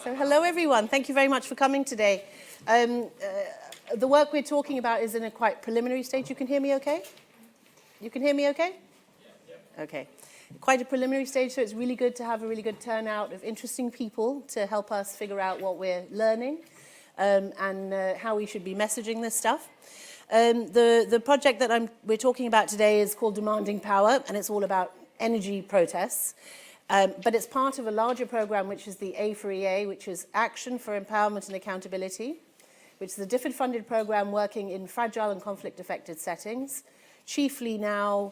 So hello, everyone. Thank you very much for coming today. The work we're talking about is in a quite preliminary stage. You can hear me okay? You can hear me okay? Yeah. Okay. Quite a preliminary stage, so it's really good to have a really good turnout of interesting people to help us figure out what we're learning and how we should be messaging this stuff. The project that we're talking about today is called Demanding Power, and it's all about energy protests. But it's part of a larger program, which is the A4EA, which is Action for Empowerment and Accountability, which is a DFID-funded program working in fragile and conflict-affected settings, chiefly now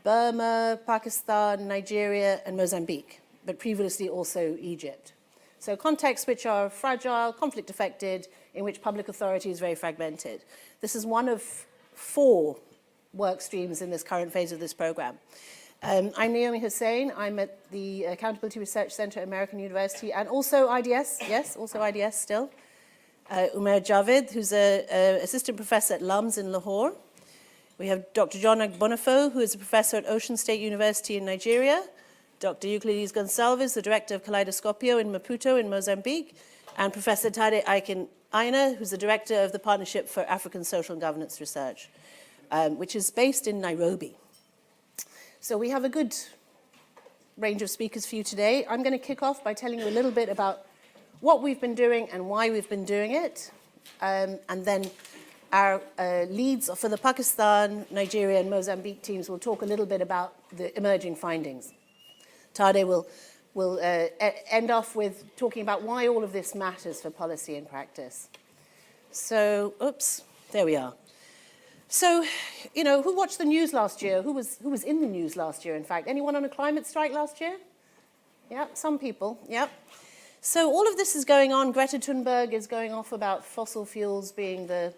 Burma, Pakistan, Nigeria, and Mozambique, but previously also Egypt. So contexts which are fragile, conflict-affected, in which public authority is very fragmented. This is one of 4 work streams in this current phase of this program. I'm Naomi Hossain. I'm at the Accountability Research Center at American University, and also IDS, yes, also IDS still. Umair Javed, who's an assistant professor at LUMS in Lahore. We have Dr. John Bonifo, who is a professor at Ocean State University in Nigeria. Dr. Euclides Gonçalves, the director of Kaleidoscopio in Maputo in Mozambique. And Professor Tade Aina, who's the director of the Partnership for African Social and Governance Research, which is based in Nairobi. So we have a good range of speakers for you today. I'm going to kick off by telling you a little bit about what we've been doing and why we've been doing it. And then our leads for the Pakistan, Nigeria, and Mozambique teams will talk a little bit about the emerging findings. Tade will end off with talking about why all of this matters for policy and practice. So, oops, there we are. So, you know, who watched the news last year? Who was in the news last year, in fact? Anyone on a climate strike last year? Yeah, some people, yeah. So all of this is going on. Greta Thunberg is going off about fossil fuels being the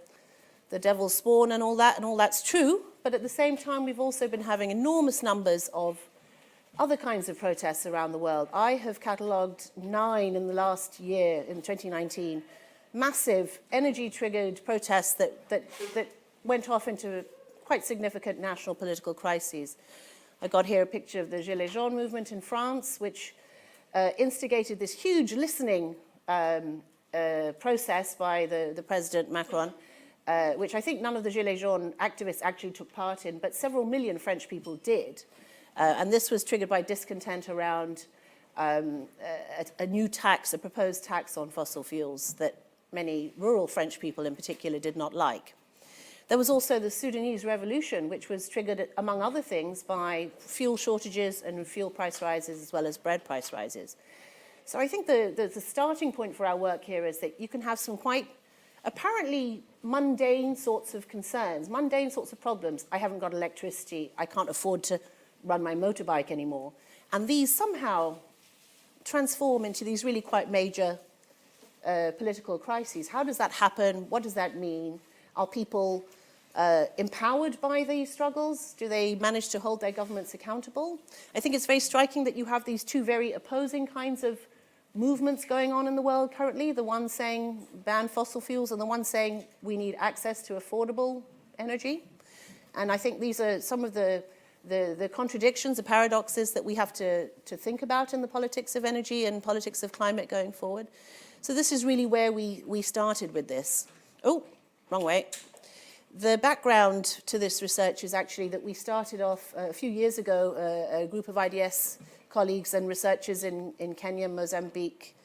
devil's spawn and all that's true. But at the same time, we've also been having enormous numbers of other kinds of protests around the world. I have catalogued 9 in the last year, in 2019, massive energy-triggered protests that went off into quite significant national political crises. I got here a picture of the gilet jaune movement in France, which instigated this huge listening process by the President Macron, which I think none of the gilet jaune activists actually took part in, but several million French people did. And this was triggered by discontent around a new tax, a proposed tax on fossil fuels that many rural French people in particular did not like. There was also the Sudanese revolution, which was triggered, among other things, by fuel shortages and fuel price rises, as well as bread price rises. So I think the starting point for our work here is that you can have some quite apparently mundane sorts of concerns, mundane sorts of problems. I haven't got electricity. I can't afford to run my motorbike anymore. And these somehow transform into these really quite major political crises. How does that happen? What does that mean? Are people empowered by these struggles? Do they manage to hold their governments accountable? I think it's very striking that you have these 2 very opposing kinds of movements going on in the world currently, the one saying ban fossil fuels and the one saying we need access to affordable energy. And I think these are some of the contradictions, the paradoxes that we have to think about in the politics of energy and politics of climate going forward. So this is really where we started with this. Oh, wrong way. The background to this research is actually that we started off a few years ago, a group of IDS colleagues and researchers in Kenya, Mozambique,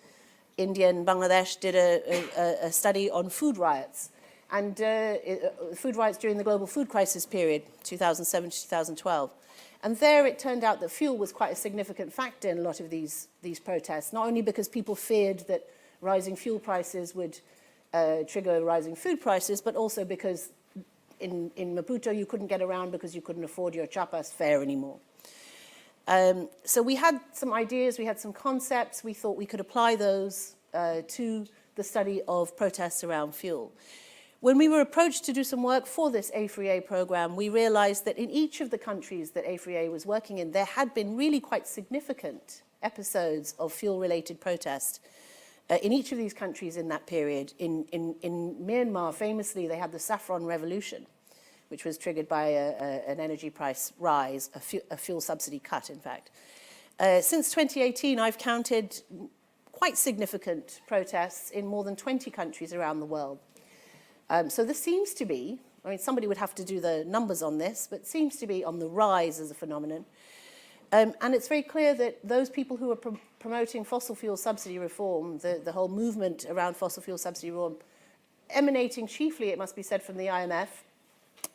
India, and Bangladesh did a study on food riots. And food riots during the global food crisis period, 2007 to 2012. And there it turned out that fuel was quite a significant factor in a lot of these protests, not only because people feared that rising fuel prices would trigger rising food prices, but also because in Maputo you couldn't get around because you couldn't afford your chapas fare anymore. So we had some ideas, we had some concepts, we thought we could apply those to the study of protests around fuel. When we were approached to do some work for this A4EA program, we realized that in each of the countries that A4EA was working in, there had been really quite significant episodes of fuel-related protest in each of these countries in that period. In Myanmar, famously, they had the saffron revolution, which was triggered by an energy price rise, a fuel subsidy cut, in fact. Since 2018, I've counted quite significant protests in more than 20 countries around the world. So this seems to be, I mean, somebody would have to do the numbers on this, but seems to be on the rise as a phenomenon. And it's very clear that those people who are promoting fossil fuel subsidy reform, the whole movement around fossil fuel subsidy reform, emanating chiefly, it must be said, from the IMF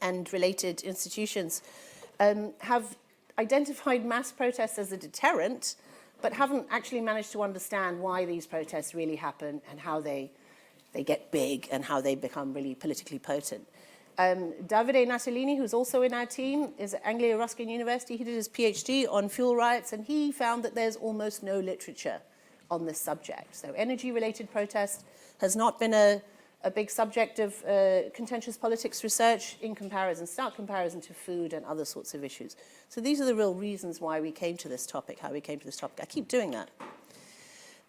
and related institutions, have identified mass protests as a deterrent, but haven't actually managed to understand why these protests really happen and how they get big and how they become really politically potent. Davide Natalini, who's also in our team, is at Anglia Ruskin University. He did his PhD on fuel riots, and he found that there's almost no literature on this subject. So energy-related protest has not been a big subject of contentious politics research in comparison, stark comparison to food and other sorts of issues. So these are the real reasons why we came to this topic, how we came to this topic. I keep doing that.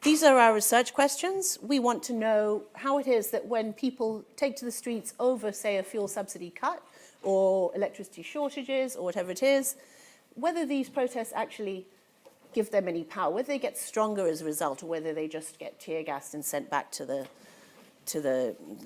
These are our research questions. We want to know how it is that when people take to the streets over, say, a fuel subsidy cut or electricity shortages or whatever it is, whether these protests actually give them any power, whether they get stronger as a result or whether they just get tear gassed and sent back to the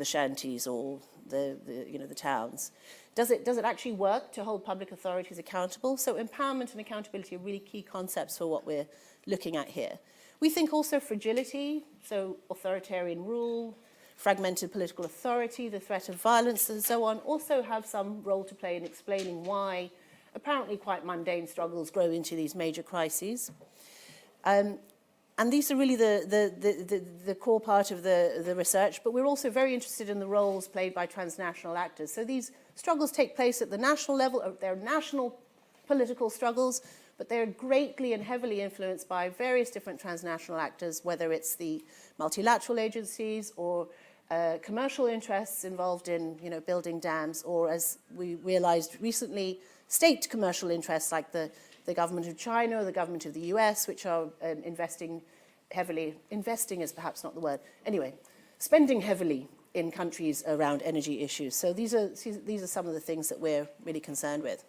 shanties or the towns. Does it actually work to hold public authorities accountable? So empowerment and accountability are really key concepts for what we're looking at here. We think also fragility, so authoritarian rule, fragmented political authority, the threat of violence and so on, also have some role to play in explaining why apparently quite mundane struggles grow into these major crises. And these are really the core part of the research, but we're also very interested in the roles played by transnational actors. So these struggles take place at the national level, they're national political struggles, but they're greatly and heavily influenced by various different transnational actors, whether it's the multilateral agencies or commercial interests involved in building dams, or as we realized recently, state commercial interests like the government of China or the government of the US, which are investing heavily. Investing is perhaps not the word. Anyway, spending heavily in countries around energy issues. So these are some of the things that we're really concerned with.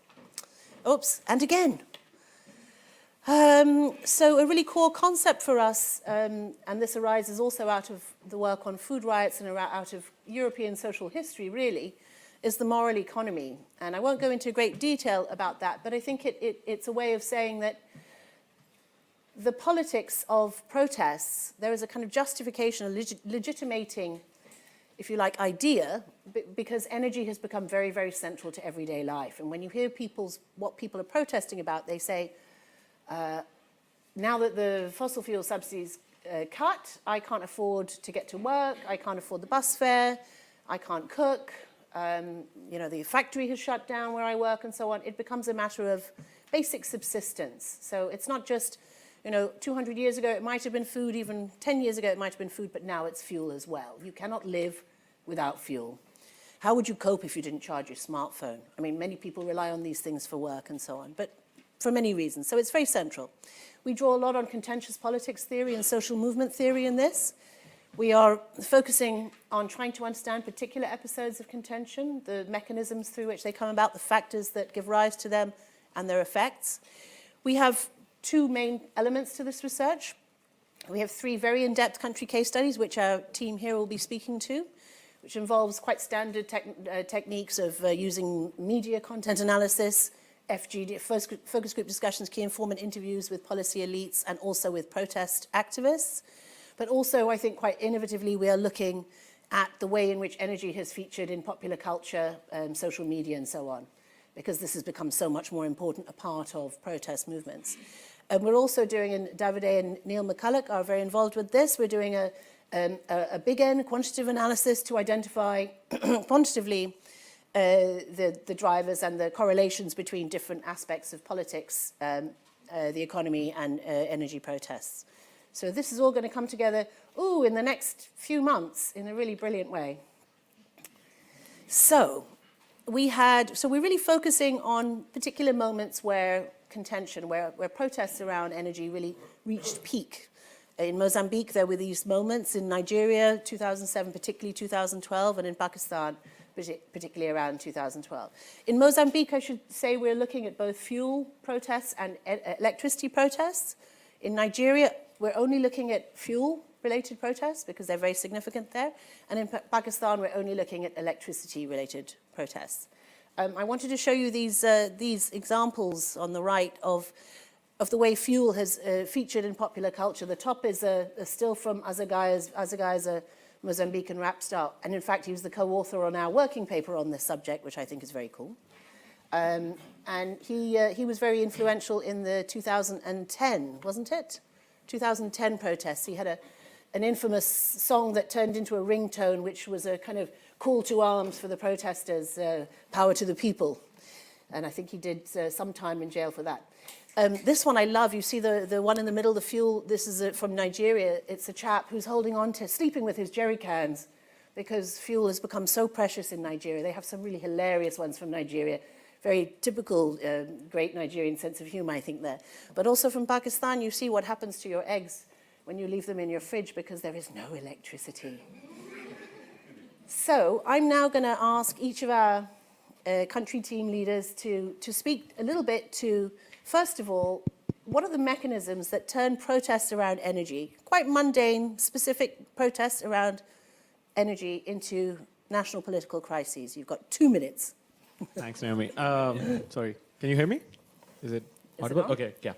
Oops, and again. So a really core concept for us, and this arises also out of the work on food riots and out of European social history, really, is the moral economy. And I won't go into great detail about that, but I think it's a way of saying that the politics of protests, there is a kind of justification, a legitimating, if you like, idea, because energy has become very, very central to everyday life. And when you hear what people are protesting about, they say, now that the fossil fuel subsidies cut, I can't afford to get to work, I can't afford the bus fare, I can't cook, the factory has shut down where I work and so on. It becomes a matter of basic subsistence. So it's not just, 200 years ago it might have been food, even 10 years ago it might have been food, but now it's fuel as well. You cannot live without fuel. How would you cope if you didn't charge your smartphone? I mean, many people rely on these things for work and so on, but for many reasons. So it's very central. We draw a lot on contentious politics theory and social movement theory in this. We are focusing on trying to understand particular episodes of contention, the mechanisms through which they come about, the factors that give rise to them, and their effects. We have two main elements to this research. We have three very in-depth country case studies, which our team here will be speaking to, which involves quite standard techniques of using media content analysis, FGD, focus group discussions, key informant interviews with policy elites and also with protest activists. But also, I think quite innovatively, we are looking at the way in which energy has featured in popular culture, social media and so on, because this has become so much more important a part of protest movements. And we're also doing, and Davide and Neil McCulloch are very involved with this, we're doing a big N quantitative analysis to identify quantitatively the drivers and the correlations between different aspects of politics, the economy and energy protests. So this is all going to come together, in the next few months in a really brilliant way. So we're really focusing on particular moments where contention, where protests around energy really reached peak. In Mozambique, there were these moments. In Nigeria, 2007, particularly 2012, and in Pakistan, particularly around 2012. In Mozambique, I should say we're looking at both fuel protests and electricity protests. In Nigeria, we're only looking at fuel related protests because they're very significant there. And in Pakistan, we're only looking at electricity-related protests. I wanted to show you these examples on the right of the way fuel has featured in popular culture. The top is a still from Azagai is a Mozambican rap star. And in fact, he was the co-author on our working paper on this subject, which I think is very cool. And he was very influential in the 2010, wasn't it? 2010 protests. He had an infamous song that turned into a ringtone, which was a kind of call to arms for the protesters, power to the people. And I think he did some time in jail for that. This one I love. You see the one in the middle, the fuel. This is from Nigeria. It's a chap who's holding on to, sleeping with his jerry cans because fuel has become so precious in Nigeria. They have some really hilarious ones from Nigeria. Very typical, great Nigerian sense of humor, I think, there. But also from Pakistan, you see what happens to your eggs when you leave them in your fridge because there is no electricity. So I'm now going to ask each of our country team leaders to speak a little bit to, first of all, what are the mechanisms that turn protests around energy, quite mundane, specific protests around energy, into national political crises? You've got 2 minutes. Thanks, Naomi. Sorry, can you hear me? Is it audible? Okay, yeah.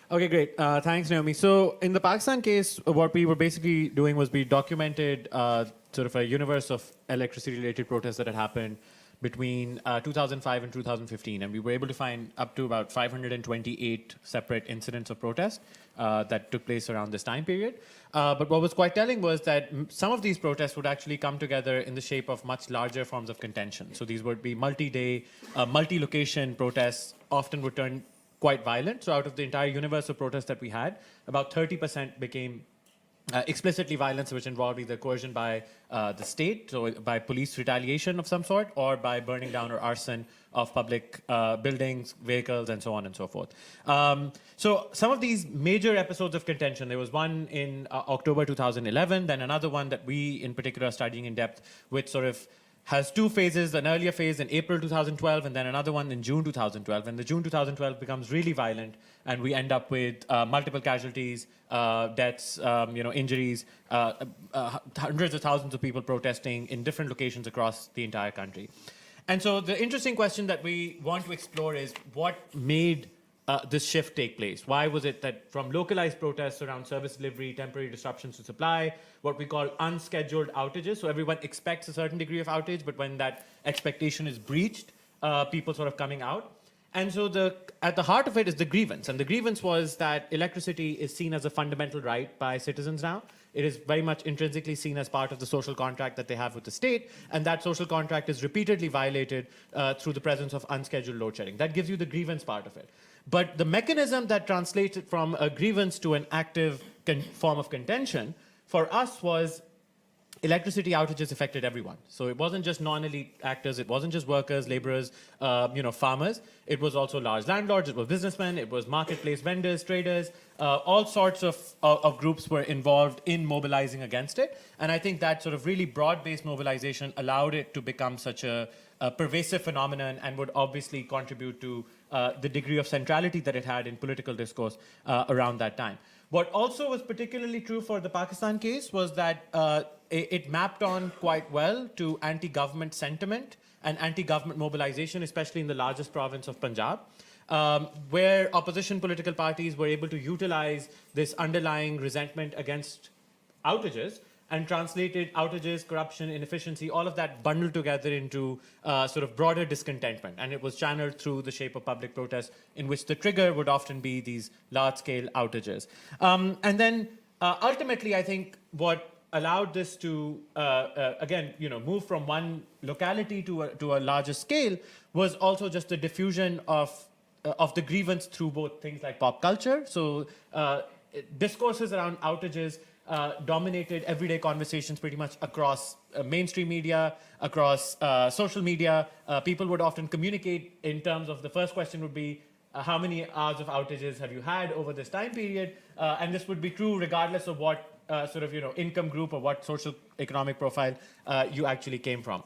Okay, great. Thanks, Naomi. So in the Pakistan case, what we were basically doing was we documented sort of a universe of electricity-related protests that had happened between 2005 and 2015. And we were able to find up to about 528 separate incidents of protest that took place around this time period. But what was quite telling was that some of these protests would actually come together in the shape of much larger forms of contention. So these would be multi-day, multi-location protests, often would turn quite violent. So out of the entire universe of protests that we had, about 30% became explicitly violence, which involved either coercion by the state, so by police retaliation of some sort, or by burning down or arson of public buildings, vehicles, and so on and so forth. So some of these major episodes of contention, there was one in October 2011, then another one that we in particular are studying in depth, which sort of has 2 phases, an earlier phase in April 2012, and then another one in June 2012. And the June 2012 becomes really violent, and we end up with multiple casualties, deaths, injuries, hundreds of thousands of people protesting in different locations across the entire country. And so the interesting question that we want to explore is what made this shift take place? Why was it that from localized protests around service delivery, temporary disruptions to supply, what we call unscheduled outages, so everyone expects a certain degree of outage, but when that expectation is breached, people sort of coming out. And so at the heart of it is the grievance. And the grievance was that electricity is seen as a fundamental right by citizens now. It is very much intrinsically seen as part of the social contract that they have with the state, and that social contract is repeatedly violated through the presence of unscheduled load shedding. That gives you the grievance part of it. But the mechanism that translates it from a grievance to an active form of contention for us was electricity outages affected everyone. So it wasn't just non-elite actors, it wasn't just workers, laborers, farmers. It was also large landlords, it was businessmen, it was marketplace vendors, traders, all sorts of groups were involved in mobilizing against it. And I think that sort of really broad-based mobilization allowed it to become such a pervasive phenomenon and would obviously contribute to the degree of centrality that it had in political discourse around that time. What also was particularly true for the Pakistan case was that it mapped on quite well to anti-government sentiment and anti-government mobilization, especially in the largest province of Punjab, where opposition political parties were able to utilize this underlying resentment against outages and translated outages, corruption, inefficiency, all of that bundled together into sort of broader discontentment. And it was channeled through the shape of public protest, in which the trigger would often be these large-scale outages. And then ultimately, I think what allowed this to, again, move from one locality to a larger scale was also just the diffusion of the grievance through both things like pop culture. So discourses around outages dominated everyday conversations pretty much across mainstream media, across social media. People would often communicate in terms of the first question would be, how many hours of outages have you had over this time period? And this would be true regardless of what income group or what social economic profile you actually came from.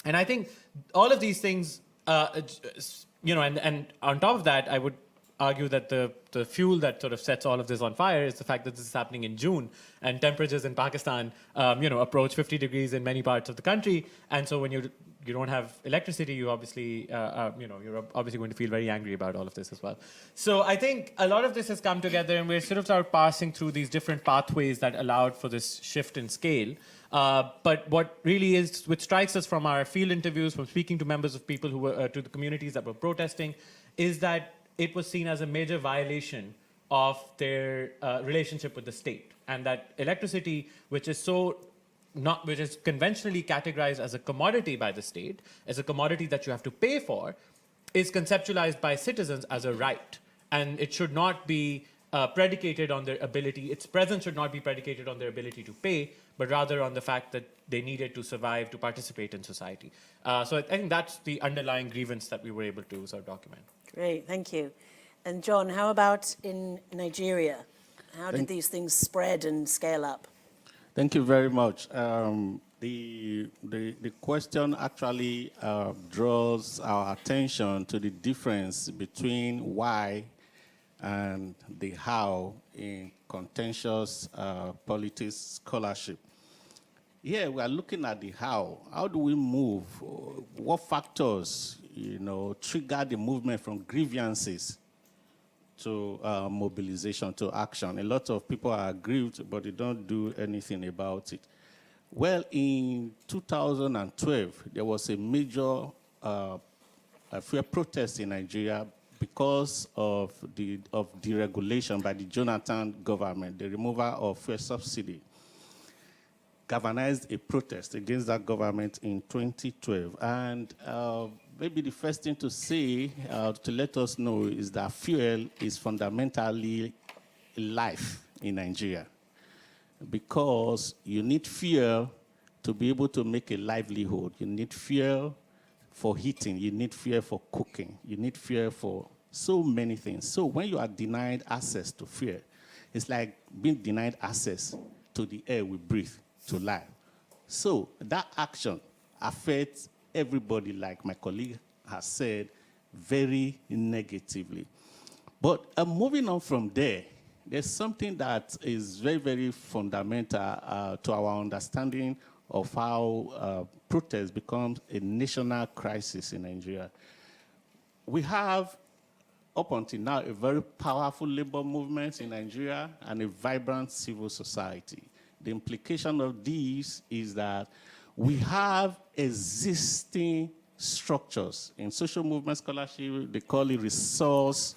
And I think all of these things, and on top of that, I would argue that the fuel that sort of sets all of this on fire is the fact that this is happening in June, and temperatures in Pakistan, approach 50 degrees in many parts of the country. And so when you don't have electricity, you obviously, you're obviously going to feel very angry about all of this as well. So I think a lot of this has come together, and we're sort of passing through these different pathways that allowed for this shift in scale. But what really is, which strikes us from our field interviews, from speaking to members of people who were, to the communities that were protesting, is that it was seen as a major violation of their relationship with the state. And that electricity, which is conventionally categorized as a commodity by the state, as a commodity that you have to pay for, is conceptualized by citizens as a right. And it should not be predicated on their ability, its presence should not be predicated on their ability to pay, but rather on the fact that they needed to survive, to participate in society. So I think that's the underlying grievance that we were able to sort of document. Great, thank you. And John, how about in Nigeria? How did these things spread and scale up? Thank you very much. The question actually draws our attention to the difference between why and the how in contentious politics scholarship. Here we are looking at the how. How do we move? What factors, trigger the movement from grievances to mobilization, to action? A lot of people are aggrieved, but they don't do anything about it. Well, in 2012, there was a major fair protest in Nigeria because of the deregulation by the Jonathan government, the removal of fuel subsidy. Galvanized a protest against that government in 2012. And maybe the first thing to say, to let us know, is that fuel is fundamentally life in Nigeria, because you need fuel to be able to make a livelihood. You need fuel for heating. You need fuel for cooking. You need fuel for so many things. So when you are denied access to fuel, it's like being denied access to the air we breathe, to life. So that action affects everybody, like my colleague has said, very negatively. But moving on from there, there's something that is very, very fundamental to our understanding of how protest becomes a national crisis in Nigeria. We have, up until now, a very powerful labor movement in Nigeria and a vibrant civil society. The implication of this is that we have existing structures. In social movement scholarship, they call it resource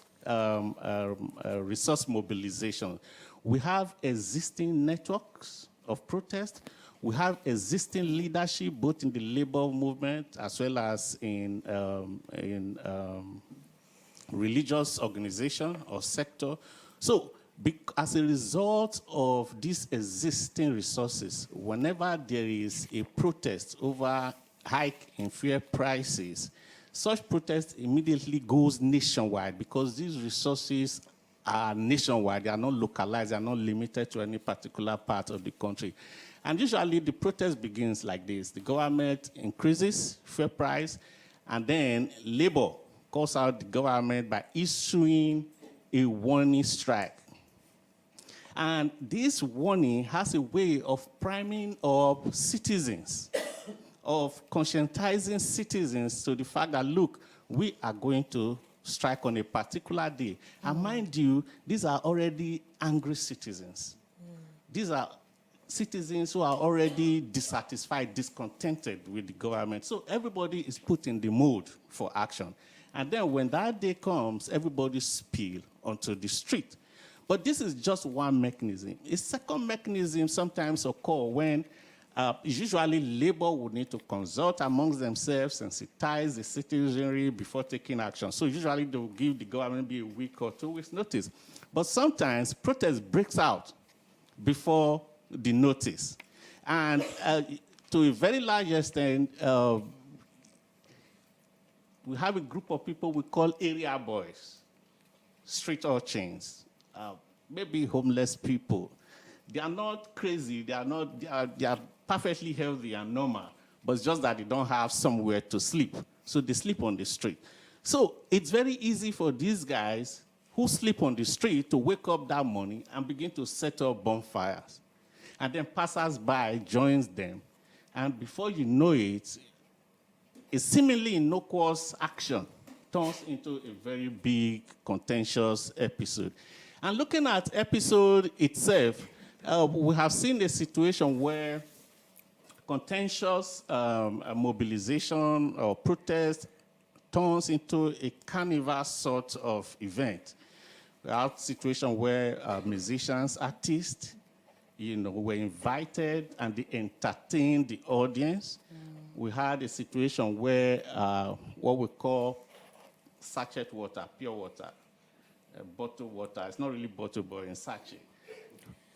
mobilization. We have existing networks of protest. We have existing leadership, both in the labor movement as well as in religious organization or sector. So, as a result of these existing resources, whenever there is a protest over hike in fuel prices, such protest immediately goes nationwide, because these resources are nationwide. They are not localized. They are not limited to any particular part of the country. And usually the protest begins like this. The government increases fuel price, and then labor calls out the government by issuing a warning strike. And this warning has a way of priming up citizens, of conscientizing citizens to the fact that, look, we are going to strike on a particular day. And mind you, these are already angry citizens. These are citizens who are already dissatisfied, discontented with the government. So everybody is put in the mood for action. And then when that day comes, everybody spill onto the street. But this is just one mechanism. A second mechanism sometimes occurs when usually labor would need to consult amongst themselves, sensitize the citizenry before taking action. So usually they will give the government maybe a week or 2 weeks notice. But sometimes protest breaks out before the notice. And to a very large extent, we have a group of people we call area boys, street urchins, maybe homeless people. They are not crazy. They are perfectly healthy and normal, but it's just that they don't have somewhere to sleep. So they sleep on the street. So it's very easy for these guys who sleep on the street to wake up that morning and begin to set up bonfires. And then passers-by joins them. And before you know it, a seemingly innocuous action turns into a very big, contentious episode. And looking at episode itself, we have seen a situation where contentious mobilization or protest turns into a carnival sort of event. We have a situation where musicians, artists, were invited and they entertained the audience. We had a situation where what we call sachet water, pure water, bottled water, it's not really bottled, but in sachet,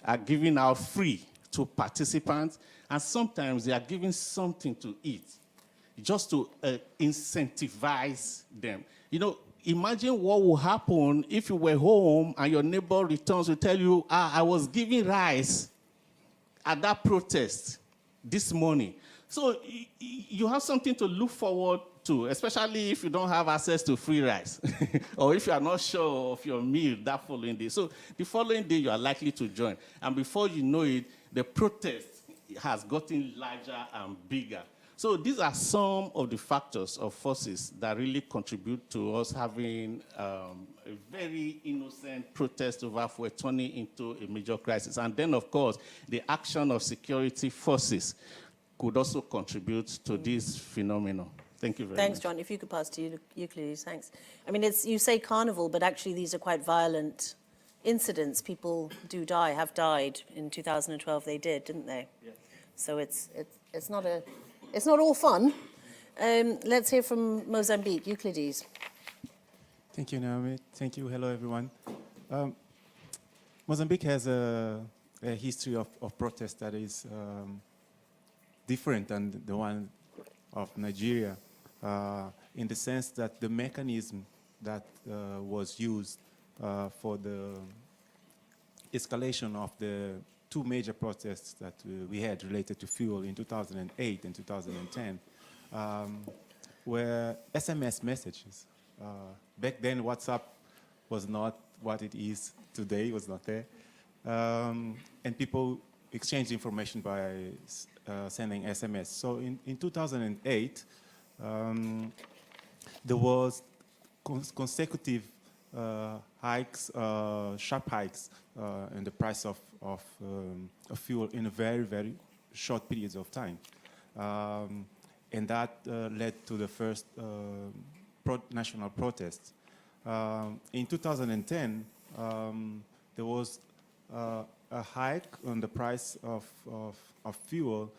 are given out free to participants, and sometimes they are given something to eat just to incentivize them. Imagine what would happen if you were home and your neighbor returns to tell you, I was giving rice at that protest this morning. So you have something to look forward to, especially if you don't have access to free rice or if you are not sure of your meal that following day. So the following day, you are likely to join. And before you know it, the protest has gotten larger and bigger. So these are some of the factors or forces that really contribute to us having a very innocent protest over fuel turning into a major crisis. And then, of course, the action of security forces could also contribute to this phenomenon. Thank you very much. Thanks, John. If you could pass to Euclides, thanks. I mean, you say carnival, but actually these are quite violent incidents. People do die, have died. In 2012 they did, didn't they? Yes. So it's not all fun. Let's hear from Mozambique. Euclides. Thank you, Naomi. Thank you. Hello, everyone. Mozambique has a history of protest that is different than the one of Nigeria, in the sense that the mechanism that was used for the escalation of the two major protests that we had related to fuel in 2008 and 2010 were SMS messages. Back then, WhatsApp was not what it is today, it was not there. And people exchanged information by sending SMS. So in 2008, there was consecutive hikes, sharp hikes in the price of fuel in a very, very short periods of time. And that led to the first national protests. In 2010, there was a hike on the price of fuel,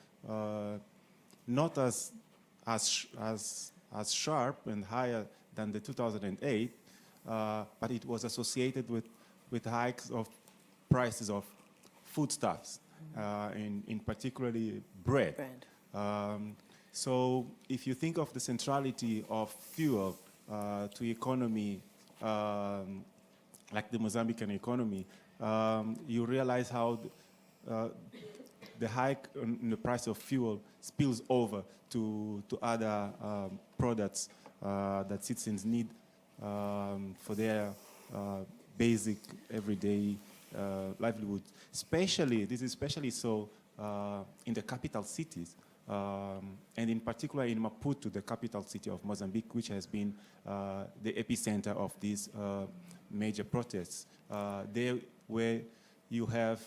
not as sharp and higher than the 2008, but it was associated with hikes of prices of foodstuffs, in particularly bread. So if you think of the centrality of fuel to economy, like the Mozambican economy, you realize how the hike in the price of fuel spills over to other products that citizens need for their basic everyday livelihood. This is especially so in the capital cities, and in particular in Maputo, the capital city of Mozambique, which has been the epicenter of these major protests. There where you have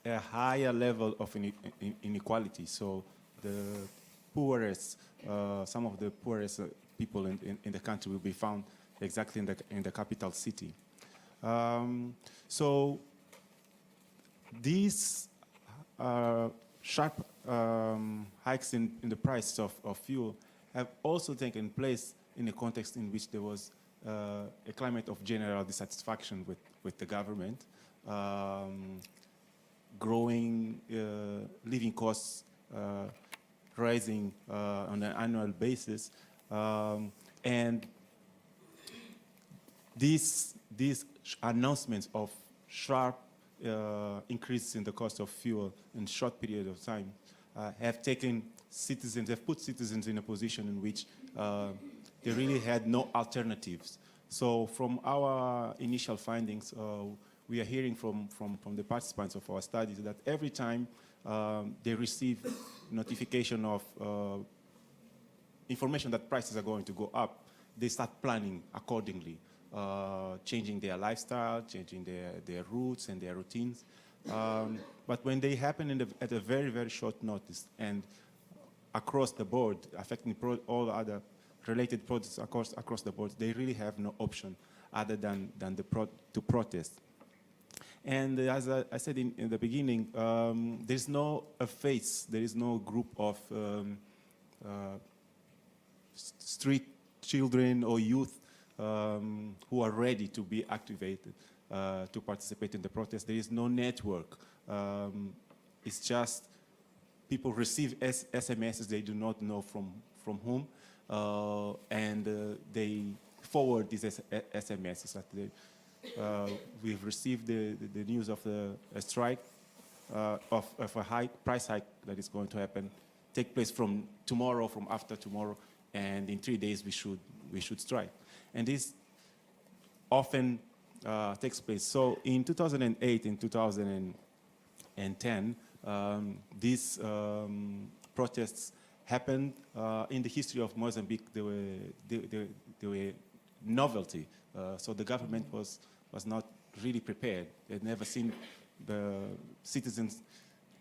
a higher level of inequality. So the poorest, some of the poorest people in the country will be found exactly in the capital city. So these sharp hikes in the price of fuel have also taken place in a context in which there was a climate of general dissatisfaction with the government, growing living costs rising on an annual basis, and these announcements of sharp increases in the cost of fuel in a short period of time have put citizens in a position in which they really had no alternatives So from our initial findings, we are hearing from the participants of our studies that every time they receive notification of information that prices are going to go up, they start planning accordingly, changing their lifestyle, changing their routes and their routines. But when they happen at a very, very short notice and across the board, affecting all other related products across the board, they really have no option other than to protest. And as I said in the beginning, there's no face, there is no group of street children or youth who are ready to be activated to participate in the protest. There is no network. It's just people receive SMSs they do not know from whom, and they forward these SMSs. We've received the news of a strike, of a price hike that is going to happen, take place from tomorrow, from after tomorrow, and in 3 days we should strike. And this often takes place. So in 2008, in 2010, these protests happened in the history of Mozambique. They were novelty. So the government was not really prepared. They'd never seen the citizens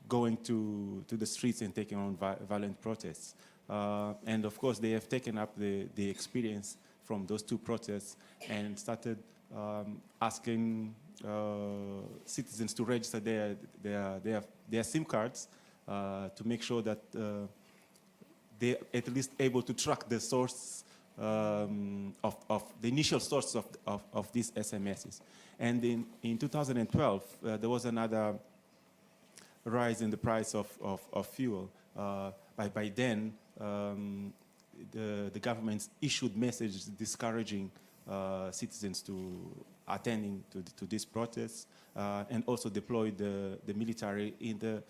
going to the streets and taking on violent protests. And of course, they have taken up the experience from those two protests and started asking citizens to register their SIM cards to make sure that they're at least able to track the source of the initial source of these SMSs. And in 2012, there was another rise in the price of fuel. By then, the governments issued messages discouraging citizens to attending to these protests, and also deployed the military in the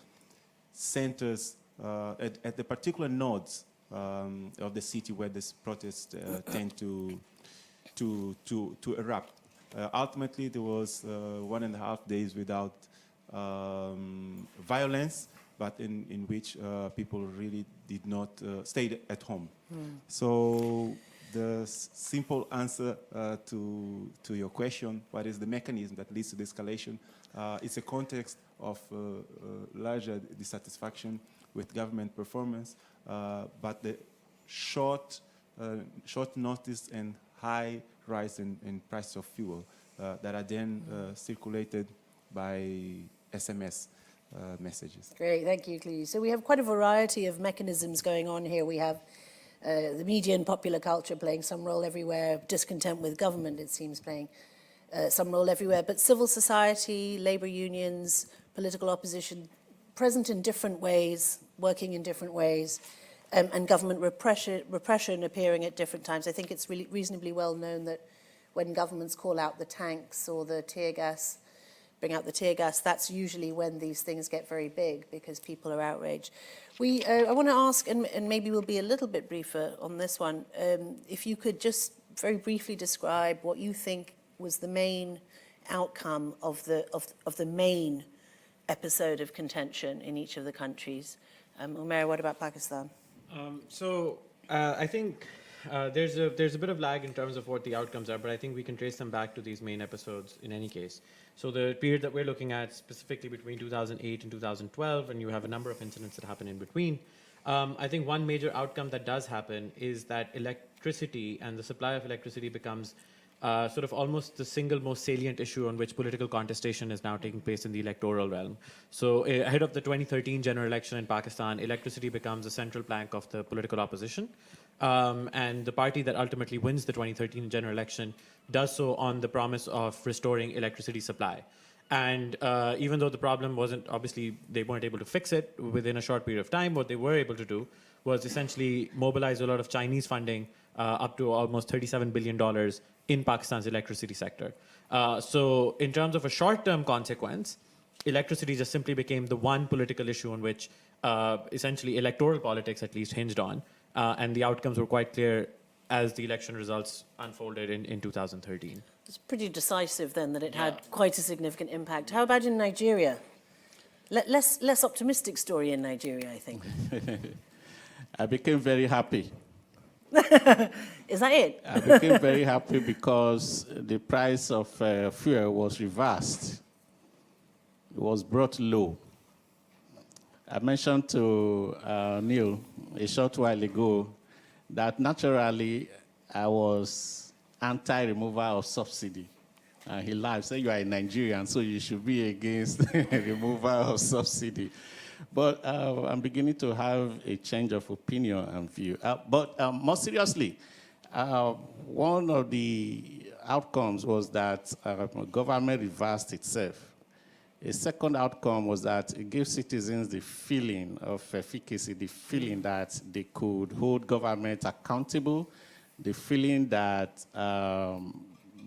centers at the particular nodes of the city where these protests tend to erupt. Ultimately, there was 1.5 days without violence, but in which people really did not stay at home. So the simple answer to your question, what is the mechanism that leads to the escalation? It's a context of larger dissatisfaction with government performance, but the short notice and high rise in price of fuel that are then circulated by SMS messages. Great, thank you, Cleo. So we have quite a variety of mechanisms going on here. We have the media and popular culture playing some role everywhere, discontent with government, it seems, playing some role everywhere, but civil society, labor unions, political opposition, present in different ways, working in different ways, and government repression appearing at different times. I think it's really reasonably well known that when governments call out the tanks or the tear gas, bring out the tear gas, that's usually when these things get very big because people are outraged. I want to ask, and maybe we'll be a little bit briefer on this one, if you could just very briefly describe what you think was the main outcome of the main episode of contention in each of the countries. Umair, what about Pakistan? I think there's a bit of lag in terms of what the outcomes are, but I think we can trace them back to these main episodes in any case. So the period that we're looking at specifically between 2008 and 2012, and you have a number of incidents that happen in between. I think one major outcome that does happen is that electricity and the supply of electricity becomes sort of almost the single most salient issue on which political contestation is now taking place in the electoral realm. So ahead of the 2013 general election in Pakistan, electricity becomes a central plank of the political opposition. And the party that ultimately wins the 2013 general election does so on the promise of restoring electricity supply. And even though the problem wasn't, obviously, they weren't able to fix it within a short period of time, what they were able to do was essentially mobilize a lot of Chinese funding up to almost $37 billion in Pakistan's electricity sector. So in terms of a short-term consequence, electricity just simply became the one political issue on which essentially electoral politics at least hinged on. And the outcomes were quite clear as the election results unfolded in 2013. It's pretty decisive then that it had quite a significant impact. How about in Nigeria? Less optimistic story in Nigeria, I think. I became very happy. Is that it? I became very happy because the price of fuel was reversed. It was brought low. I mentioned to Neil a short while ago that naturally I was anti-removal of subsidy. And he laughed, said, you are a Nigerian, so you should be against removal of subsidy. But I'm beginning to have a change of opinion and view. But more seriously, one of the outcomes was that government reversed itself. A second outcome was that it gave citizens the feeling of efficacy, the feeling that they could hold government accountable, the feeling that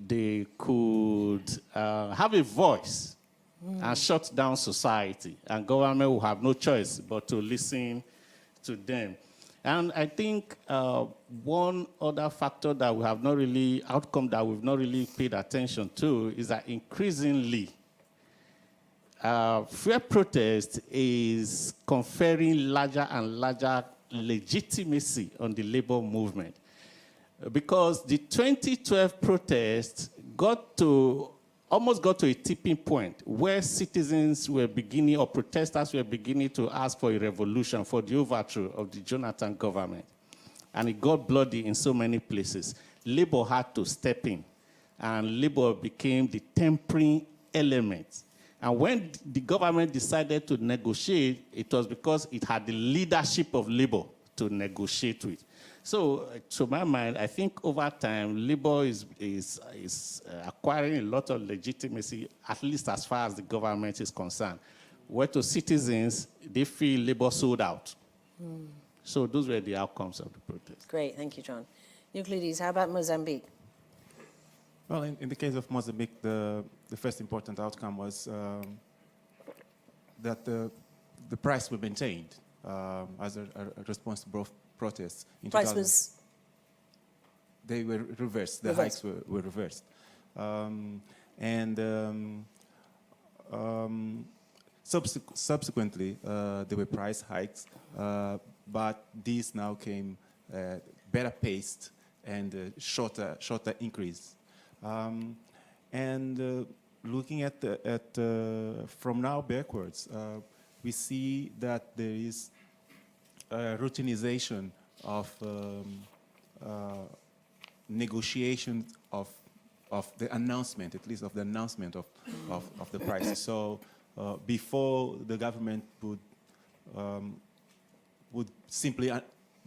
they could have a voice and shut down society, and government will have no choice but to listen to them. And I think one other factor that we have not really, outcome that we've not really paid attention to is that increasingly, fair protest is conferring larger and larger legitimacy on the labor movement. Because the 2012 protest almost got to a tipping point where citizens were beginning, or protesters were beginning to ask for a revolution, for the overthrow of the Jonathan government. And it got bloody in so many places. Labor had to step in, and labor became the tempering element. And when the government decided to negotiate, it was because it had the leadership of labor to negotiate with. So, to my mind, I think over time, labor is acquiring a lot of legitimacy, at least as far as the government is concerned. Where to citizens, they feel labor sold out. So those were the outcomes of the protest. Great, thank you, John. Euclides, how about Mozambique? Well, in the case of Mozambique, the first important outcome was that the price was maintained as a response to both protests. In Price 2000, was? They were reversed. The hikes were reversed. Subsequently, there were price hikes, but these now came better paced and shorter increase. Looking at from now backwards, we see that there is routinization of negotiation of the announcement, at least of the announcement of the prices. So before the government would simply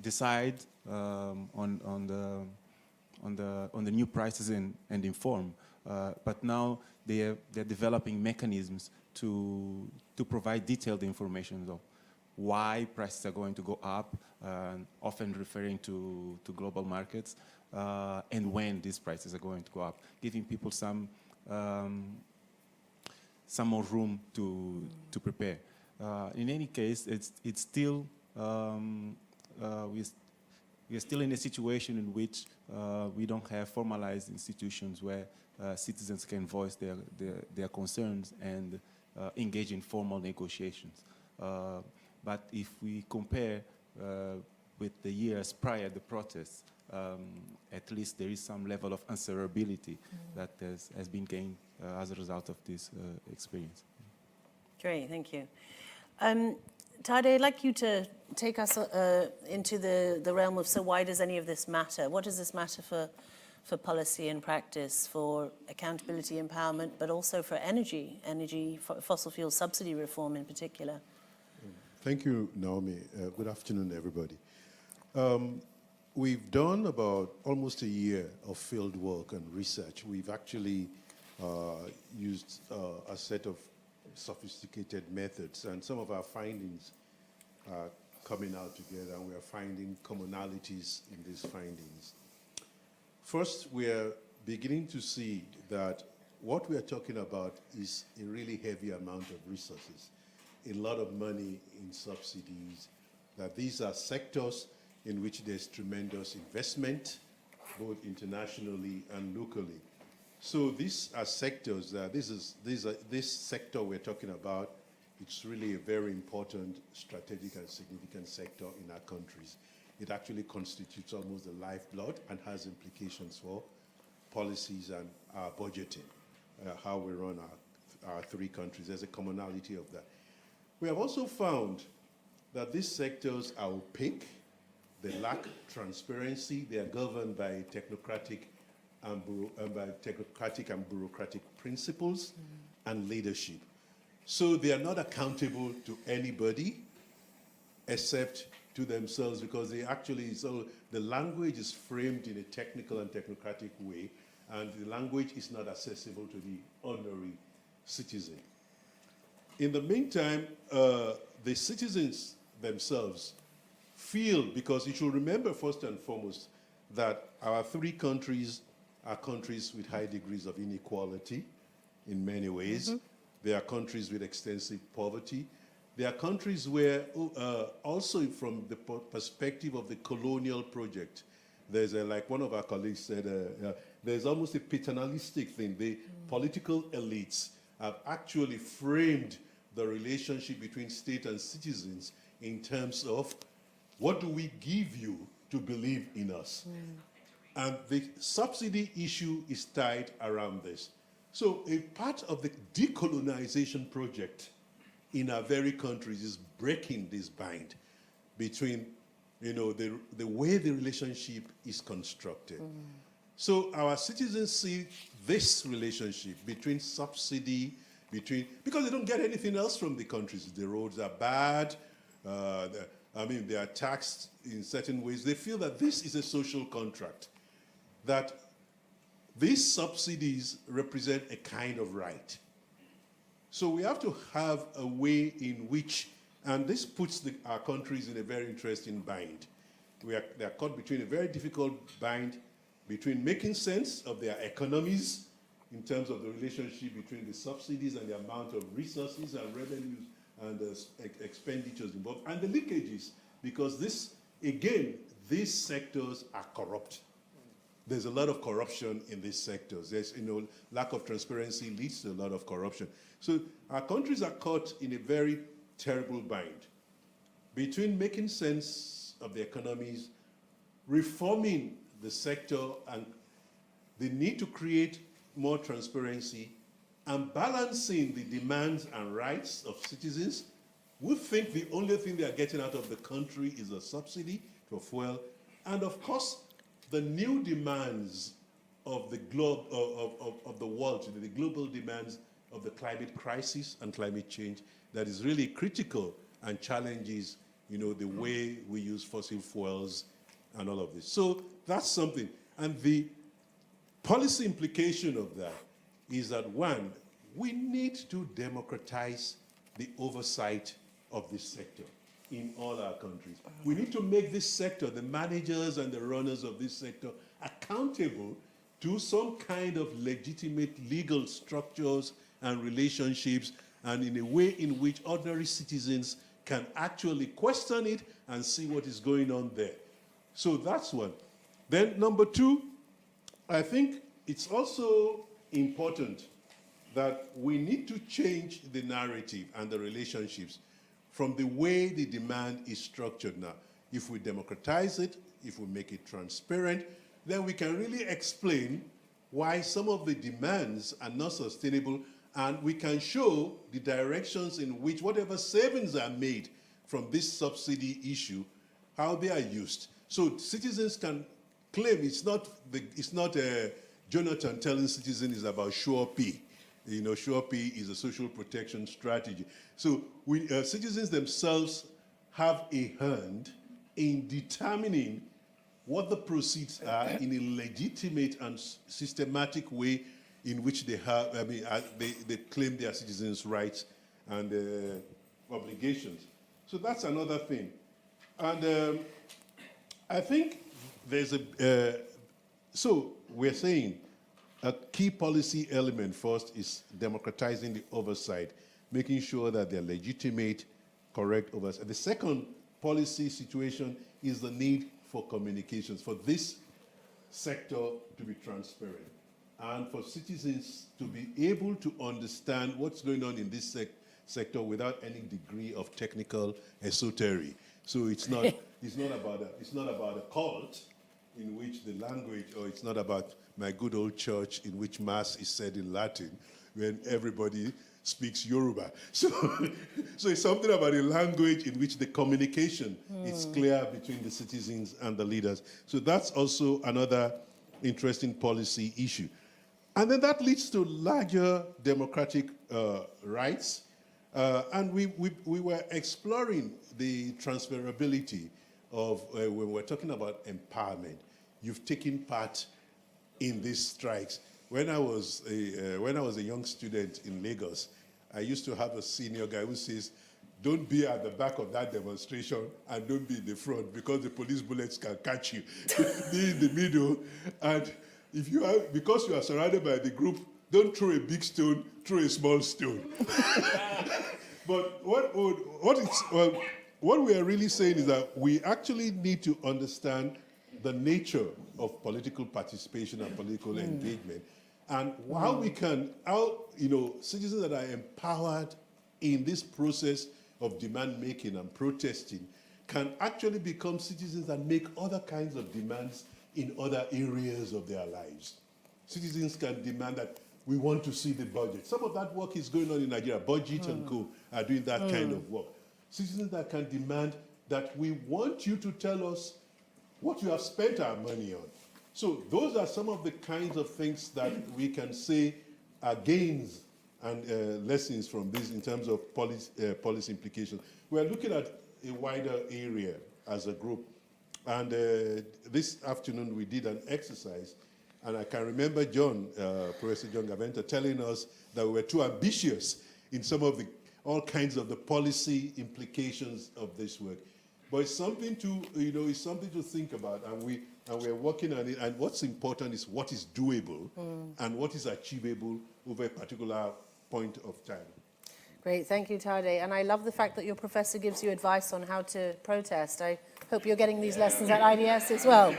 decide on the new prices and inform, but now they're developing mechanisms to provide detailed information of why prices are going to go up, often referring to global markets, and when these prices are going to go up, giving people some more room to prepare. In any case, it's still we're still in a situation in which we don't have formalized institutions where citizens can voice their concerns and engage in formal negotiations. But if we compare with the years prior to the protests, at least there is some level of answerability that has been gained as a result of this experience. Great, thank you. Tade, I'd like you to take us into the realm of, so why does any of this matter? What does this matter for policy and practice, for accountability, empowerment, but also for energy, fossil fuel subsidy reform in particular? Thank you, Naomi. Good afternoon, everybody. We've done about almost a year of field work and research. We've actually used a set of sophisticated methods, and some of our findings are coming out together, and we are finding commonalities in these findings. First, we are beginning to see that what we are talking about is a really heavy amount of resources, a lot of money in subsidies, that these are sectors in which there's tremendous investment both internationally and locally. So these are sectors, this sector we're talking about, it's really a very important strategic and significant sector in our countries. It actually constitutes almost the lifeblood and has implications for policies and our budgeting, how we run our three countries. There's a commonality of that. We have also found that these sectors are opaque, they lack transparency, they are governed by technocratic and bureaucratic principles and leadership. So they are not accountable to anybody except to themselves, because they actually, so the language is framed in a technical and technocratic way, and the language is not accessible to the ordinary citizen. In the meantime, the citizens themselves feel, because you should remember first and foremost that our three countries are countries with high degrees of inequality in many ways. They are countries with extensive poverty. They are countries where, also from the perspective of the colonial project, there's like one of our colleagues said, there's almost a paternalistic thing. The political elites have actually framed the relationship between state and citizens in terms of what do we give you to believe in us? And the subsidy issue is tied around this. So a part of the decolonization project in our very countries is breaking this bind between, the way the relationship is constructed. So our citizens see this relationship between subsidy, because they don't get anything else from the countries. The roads are bad, they are taxed in certain ways. They feel that this is a social contract, that these subsidies represent a kind of right. So we have to have a way in which, and this puts our countries in a very interesting bind. They are caught between a very difficult bind between making sense of their economies in terms of the relationship between the subsidies and the amount of resources and revenues and expenditures involved, and the leakages, because these sectors are corrupt. There's a lot of corruption in these sectors. There's, lack of transparency leads to a lot of corruption. So our countries are caught in a very terrible bind between making sense of the economies, reforming the sector, and the need to create more transparency, and balancing the demands and rights of citizens who think the only thing they are getting out of the country is a subsidy for fuel, and of course, the new demands of the globe, of the world, the global demands of the climate crisis and climate change that is really critical and challenges, the way we use fossil fuels and all of this. So that's something. And the policy implication of that is that, one, we need to democratize the oversight of this sector in all our countries. We need to make this sector, the managers and the runners of this sector, accountable to some kind of legitimate legal structures and relationships, and in a way in which ordinary citizens can actually question it and see what is going on there. So that's one. Then number two, I think it's also important that we need to change the narrative and the relationships from the way the demand is structured now. If we democratize it, if we make it transparent, then we can really explain why some of the demands are not sustainable, and we can show the directions in which whatever savings are made from this subsidy issue, how they are used. So citizens can claim it's not Jonathan telling citizens about sure pay. Sure pay is a social protection strategy. So citizens themselves have a hand in determining what the proceeds are in a legitimate and systematic way in which they have, they claim their citizens' rights and obligations. So that's another thing. And I think there's so we're saying a key policy element first is democratizing the oversight, making sure that they're legitimate, correct oversight. The second policy situation is the need for communications, for this sector to be transparent and for citizens to be able to understand what's going on in this sector without any degree of technical esotery. So it's not about a cult in which the language, or it's not about my good old church in which mass is said in Latin when everybody speaks Yoruba. So it's something about a language in which the communication is clear between the citizens and the leaders. So that's also another interesting policy issue. And then that leads to larger democratic rights. And we were exploring the transferability of, when we're talking about empowerment, you've taken part in these strikes. When I was a young student in Lagos, I used to have a senior guy who says, don't be at the back of that demonstration and don't be in the front because the police bullets can catch you. Be in the middle. And if you are, because you are surrounded by the group, don't throw a big stone, throw a small stone. But what we are really saying is that we actually need to understand the nature of political participation and political engagement, and how we can, citizens that are empowered in this process of demand making and protesting can actually become citizens that make other kinds of demands in other areas of their lives. Citizens can demand that we want to see the budget. Some of that work is going on in Nigeria. Budget and co are doing that kind of work. Citizens that can demand that we want you to tell us what you have spent our money on. So those are some of the kinds of things that we can say are gains and lessons from this in terms of policy implications. We're looking at a wider area as a group. And this afternoon we did an exercise, and I can remember Professor John Gaventa telling us that we were too ambitious in some of all kinds of the policy implications of this work. But it's something to, it's something to think about, and we're working on it. And what's important is what is doable and what is achievable over a particular point of time. Great, thank you, Tade. And I love the fact that your professor gives you advice on how to protest. I hope you're getting these lessons at IDS as well.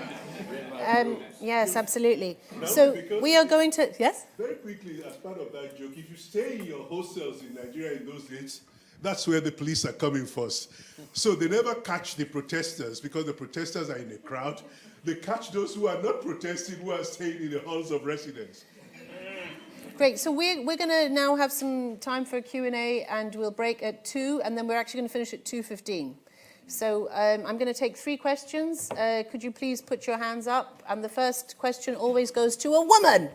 Yes, absolutely. So we are going to, yes? Very quickly, as part of that joke, if you stay in your hostels in Nigeria in those days, that's where the police are coming first. So they never catch the protesters because the protesters are in a crowd. They catch those who are not protesting, who are staying in the halls of residence. Great, so we're going to now have some time for Q&A, and we'll break at 2, and then we're actually going to finish at 2:15. So I'm going to take 3 questions. Could you please put your hands up? And the first question always goes to a woman,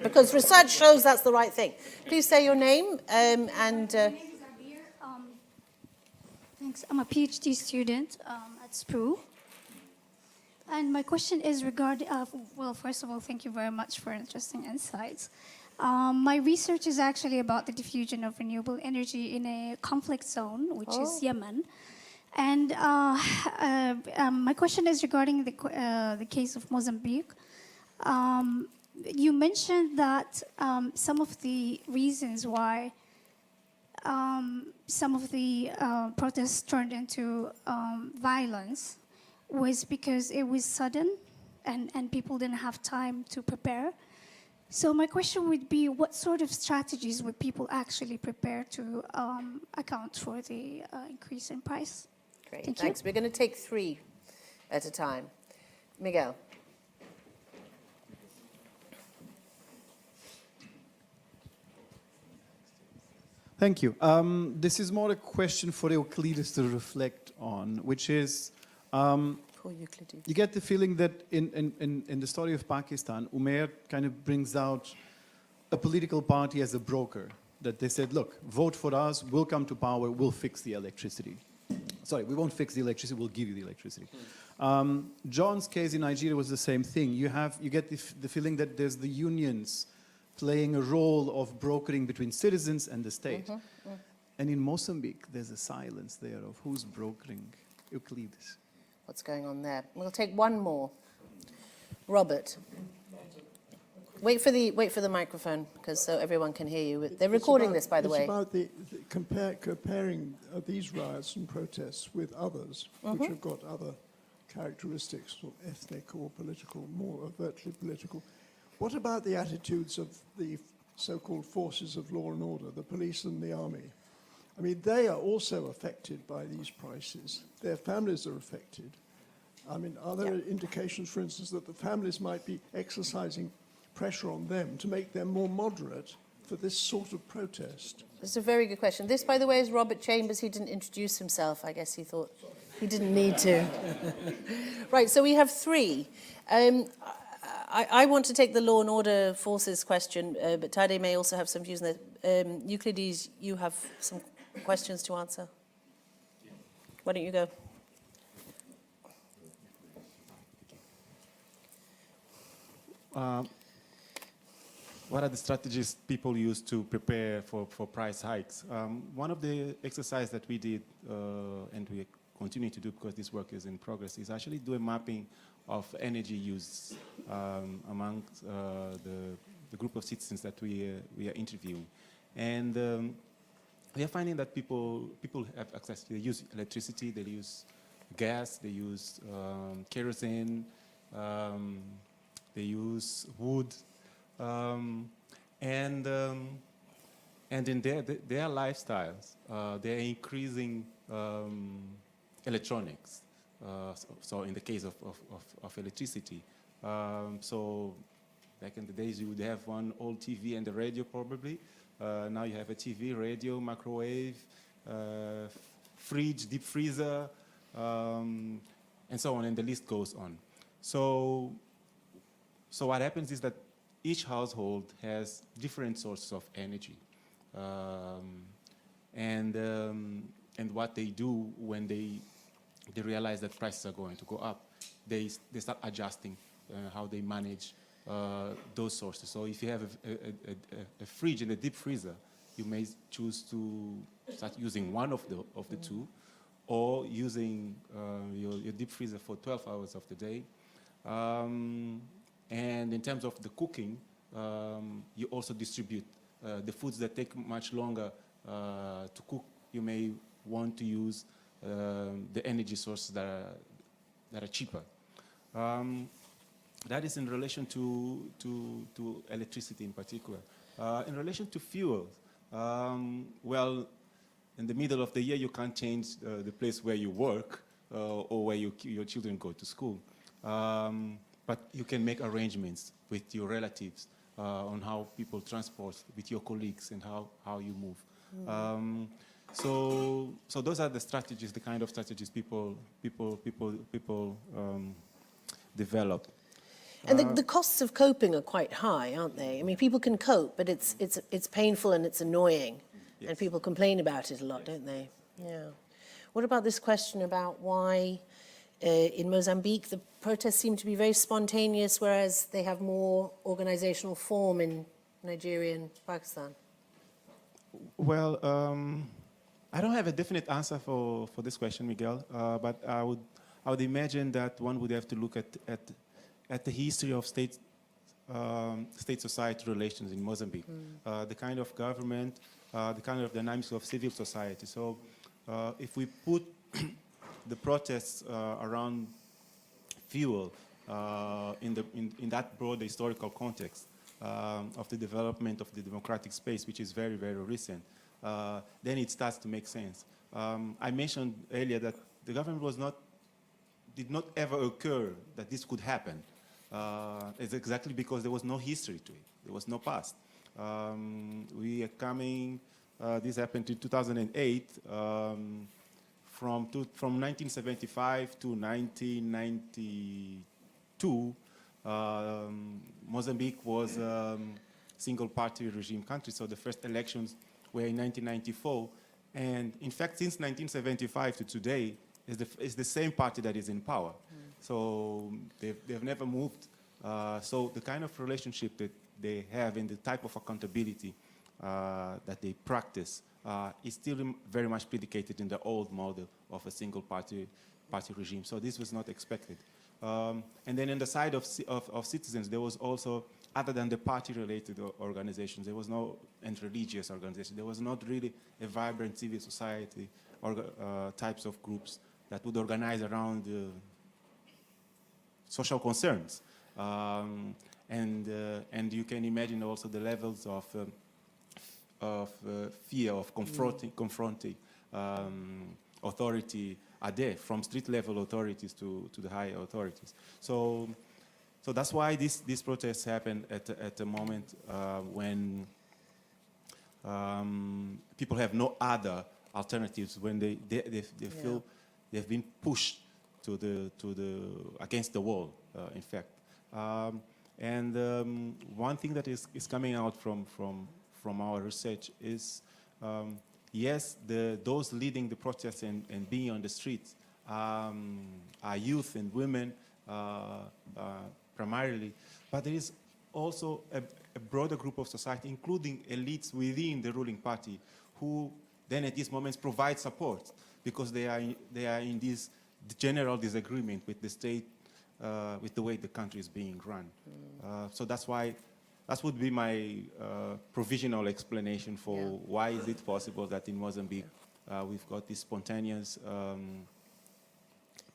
because research shows that's the right thing. Please say your name and... My name is Abir. Thanks. I'm a PhD student at SPRU. And my question is regarding, well, first of all, thank you very much for interesting insights. My research is actually about the diffusion of renewable energy in a conflict zone, which is Yemen. And my question is regarding the case of Mozambique. You mentioned that some of the reasons why some of the protests turned into violence was because it was sudden and people didn't have time to prepare. So my question would be, what sort of strategies would people actually prepare to account for the increase in price? Great, Thank thanks. you. We're going to take 3 at a time. Miguel. Thank you. This is more a question for Euclides to reflect on, which is, you get the feeling that in the story of Pakistan, Umair kind of brings out a political party as a broker, that they said, look, vote for us, we'll come to power, we'll fix the electricity. Sorry, we won't fix the electricity, we'll give you the electricity. John's case in Nigeria was the same thing. You get the feeling that there's the unions playing a role of brokering between citizens and the state. And in Mozambique, there's a silence there of who's brokering. Euclides. What's going on there? We'll take 1 more. Robert. Wait for the microphone, because so everyone can hear you. They're recording this, by the way. It's about the comparing these riots and protests with others, which have got other characteristics, or ethnic or political, more overtly political. What about the attitudes of the so-called forces of law and order, the police and the army? I mean, they are also affected by these prices. Their families are affected. I mean, are there indications, for instance, that the families might be exercising pressure on them to make them more moderate for this sort of protest? It's a very good question. This, by the way, is Robert Chambers. He didn't introduce himself. I guess he thought he didn't need to. Right, so we have three. I want to take the law and order forces question, but Tade may also have some views on that. Euclides, you have some questions to answer. Why don't you go? What are the strategies people use to prepare for price hikes? One of the exercises that we did, and we continue to do because this work is in progress, is actually do a mapping of energy use amongst the group of citizens that we are interviewing. And we are finding that people have access to, they use electricity, they use gas, they use kerosene, they use wood, and in their lifestyles, they're increasing electronics. So in the case of electricity, so back in the days you would have one old TV and a radio probably. Now you have a TV, radio, microwave, fridge, deep freezer, and so on, and the list goes on. So what happens is that each household has different sources of energy. And what they do when they realize that prices are going to go up, they start adjusting how they manage those sources. So if you have a fridge and a deep freezer, you may choose to start using one of the two, or using your deep freezer for 12 hours of the day. And in terms of the cooking, you also distribute the foods that take much longer to cook. You may want to use the energy sources that are cheaper. That is in relation to electricity in particular. In relation to fuels, well, in the middle of the year, you can't change the place where you work or where your children go to school. But you can make arrangements with your relatives on how people transport, with your colleagues, and how you move. So those are the strategies, the kind of strategies people develop. And the costs of coping are quite high, aren't they? I mean, people can cope, but it's painful and it's annoying. Yes. And people complain about it a lot, don't they? Yeah. What about this question about why in Mozambique the protests seem to be very spontaneous, whereas they have more organizational form in Nigeria and Pakistan? Well, I don't have a definite answer for this question, Miguel, but I would imagine that one would have to look at the history of state-society relations in Mozambique, the kind of government, the kind of dynamics of civil society. So if we put the protests around fuel in that broad historical context of the development of the democratic space, which is very, very recent, then it starts to make sense. I mentioned earlier that the government did not ever occur that this could happen. It's exactly because there was no history to it. There was no past. We are coming, this happened in 2008, from 1975 to 1992, Mozambique was a single-party regime country, so the first elections were in 1994. And in fact, since 1975 to today, it's the same party that is in power. So they've never moved. So the kind of relationship that they have and the type of accountability that they practice is still very much predicated in the old model of a single-party regime. So this was not expected. And then on the side of citizens, there was also, other than the party-related organizations, there was no, and religious organizations, there was not really a vibrant civil society or types of groups that would organize around social concerns. And you can imagine also the levels of fear of confronting authority are there, from street level authorities to the higher authorities. So that's why these protests happen at a moment when people have no other alternatives, when they feel they've been pushed to the against the wall, in fact. One thing that is coming out from our research is, yes, those leading the protests and being on the streets are youth and women primarily, but there is also a broader group of society, including elites within the ruling party, who then at these moments provide support because they are in this general disagreement with the state, with the way the country is being run. So that's why, that would be my provisional explanation for why is it possible that in Mozambique we've got these spontaneous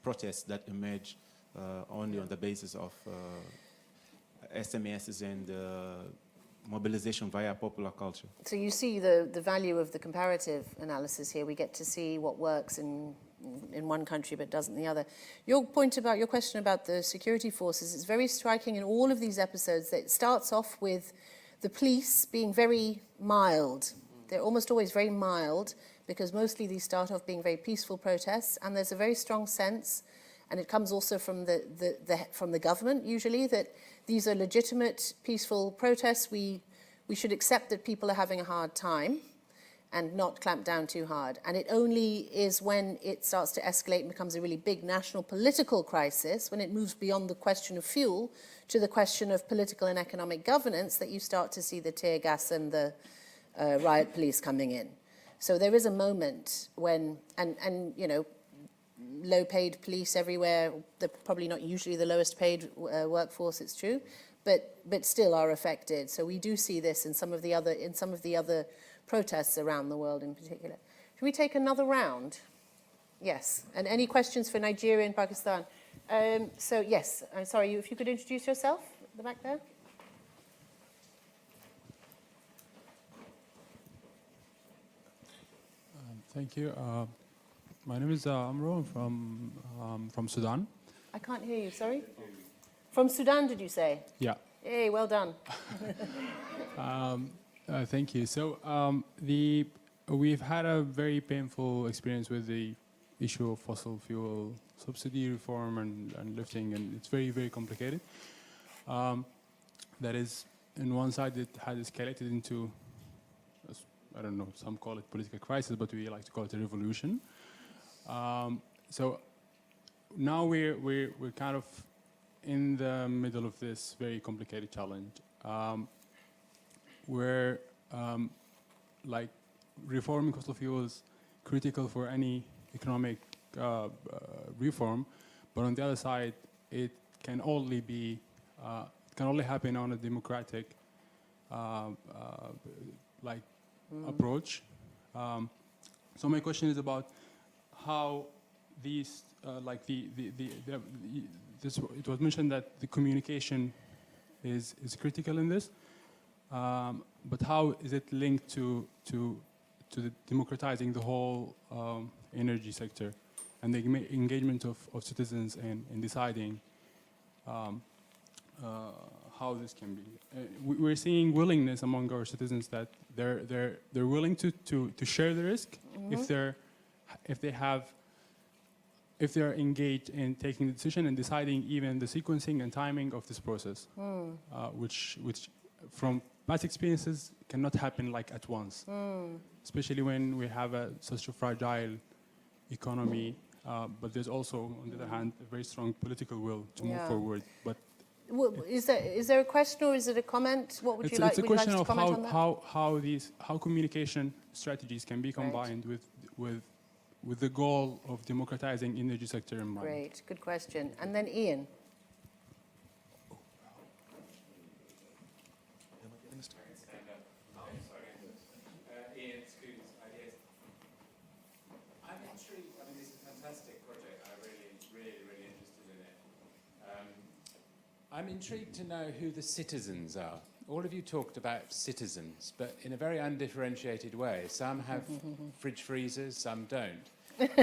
protests that emerge only on the basis of SMSs and mobilization via popular culture. So you see the value of the comparative analysis here. We get to see what works in one country but doesn't in the other. Your question about the security forces is very striking in all of these episodes. That it starts off with the police being very mild. They're almost always very mild because mostly these start off being very peaceful protests, and there's a very strong sense, and it comes also from the government usually, that these are legitimate peaceful protests. We should accept that people are having a hard time and not clamp down too hard. And it only is when it starts to escalate and becomes a really big national political crisis, when it moves beyond the question of fuel to the question of political and economic governance, that you start to see the tear gas and the riot police coming in. So there is a moment when, and you know, low-paid police everywhere, they're probably not usually the lowest paid workforce, it's true, but still are affected. So we do see this in some of the other protests around the world in particular. Should we take another round? Yes. And any questions for Nigeria and Pakistan? So yes, I'm sorry, if you could introduce yourself at the back there. Thank you. My name is Amro. I'm from Sudan. I can't hear you, sorry. From Sudan, did you say? Yeah. Hey, well done. Thank you. So we've had a very painful experience with the issue of fossil fuel subsidy reform and lifting, and it's very, very complicated. That is, on one side, it has escalated into, I don't know, some call it political crisis, but we like to call it a revolution. So now we're kind of in the middle of this very complicated challenge. Where like reforming fossil fuels critical for any economic reform, but on the other side, it can only be happen on a democratic approach. So my question is about how these it was mentioned that the communication is critical in this. But how is it linked to the democratizing the whole energy sector and the engagement of citizens in deciding how this can be? We're seeing willingness among our citizens that they're willing to share the risk if they're engaged in taking the decision and deciding even the sequencing and timing of this process, which from past experiences cannot happen like at once, especially when we have such a fragile economy, but there's also, on the other hand, a very strong political will to move forward. But is there a question or is it a comment? What would you like? It's a question like of how communication strategies can be combined with the goal of democratizing energy sector in mind. Great, good question. And then Ian. I'm intrigued. I mean, this is a fantastic project. I'm really interested in it. I'm intrigued to know who the citizens are. All of you talked about citizens, but in a very undifferentiated way. Some have fridge freezers, some don't.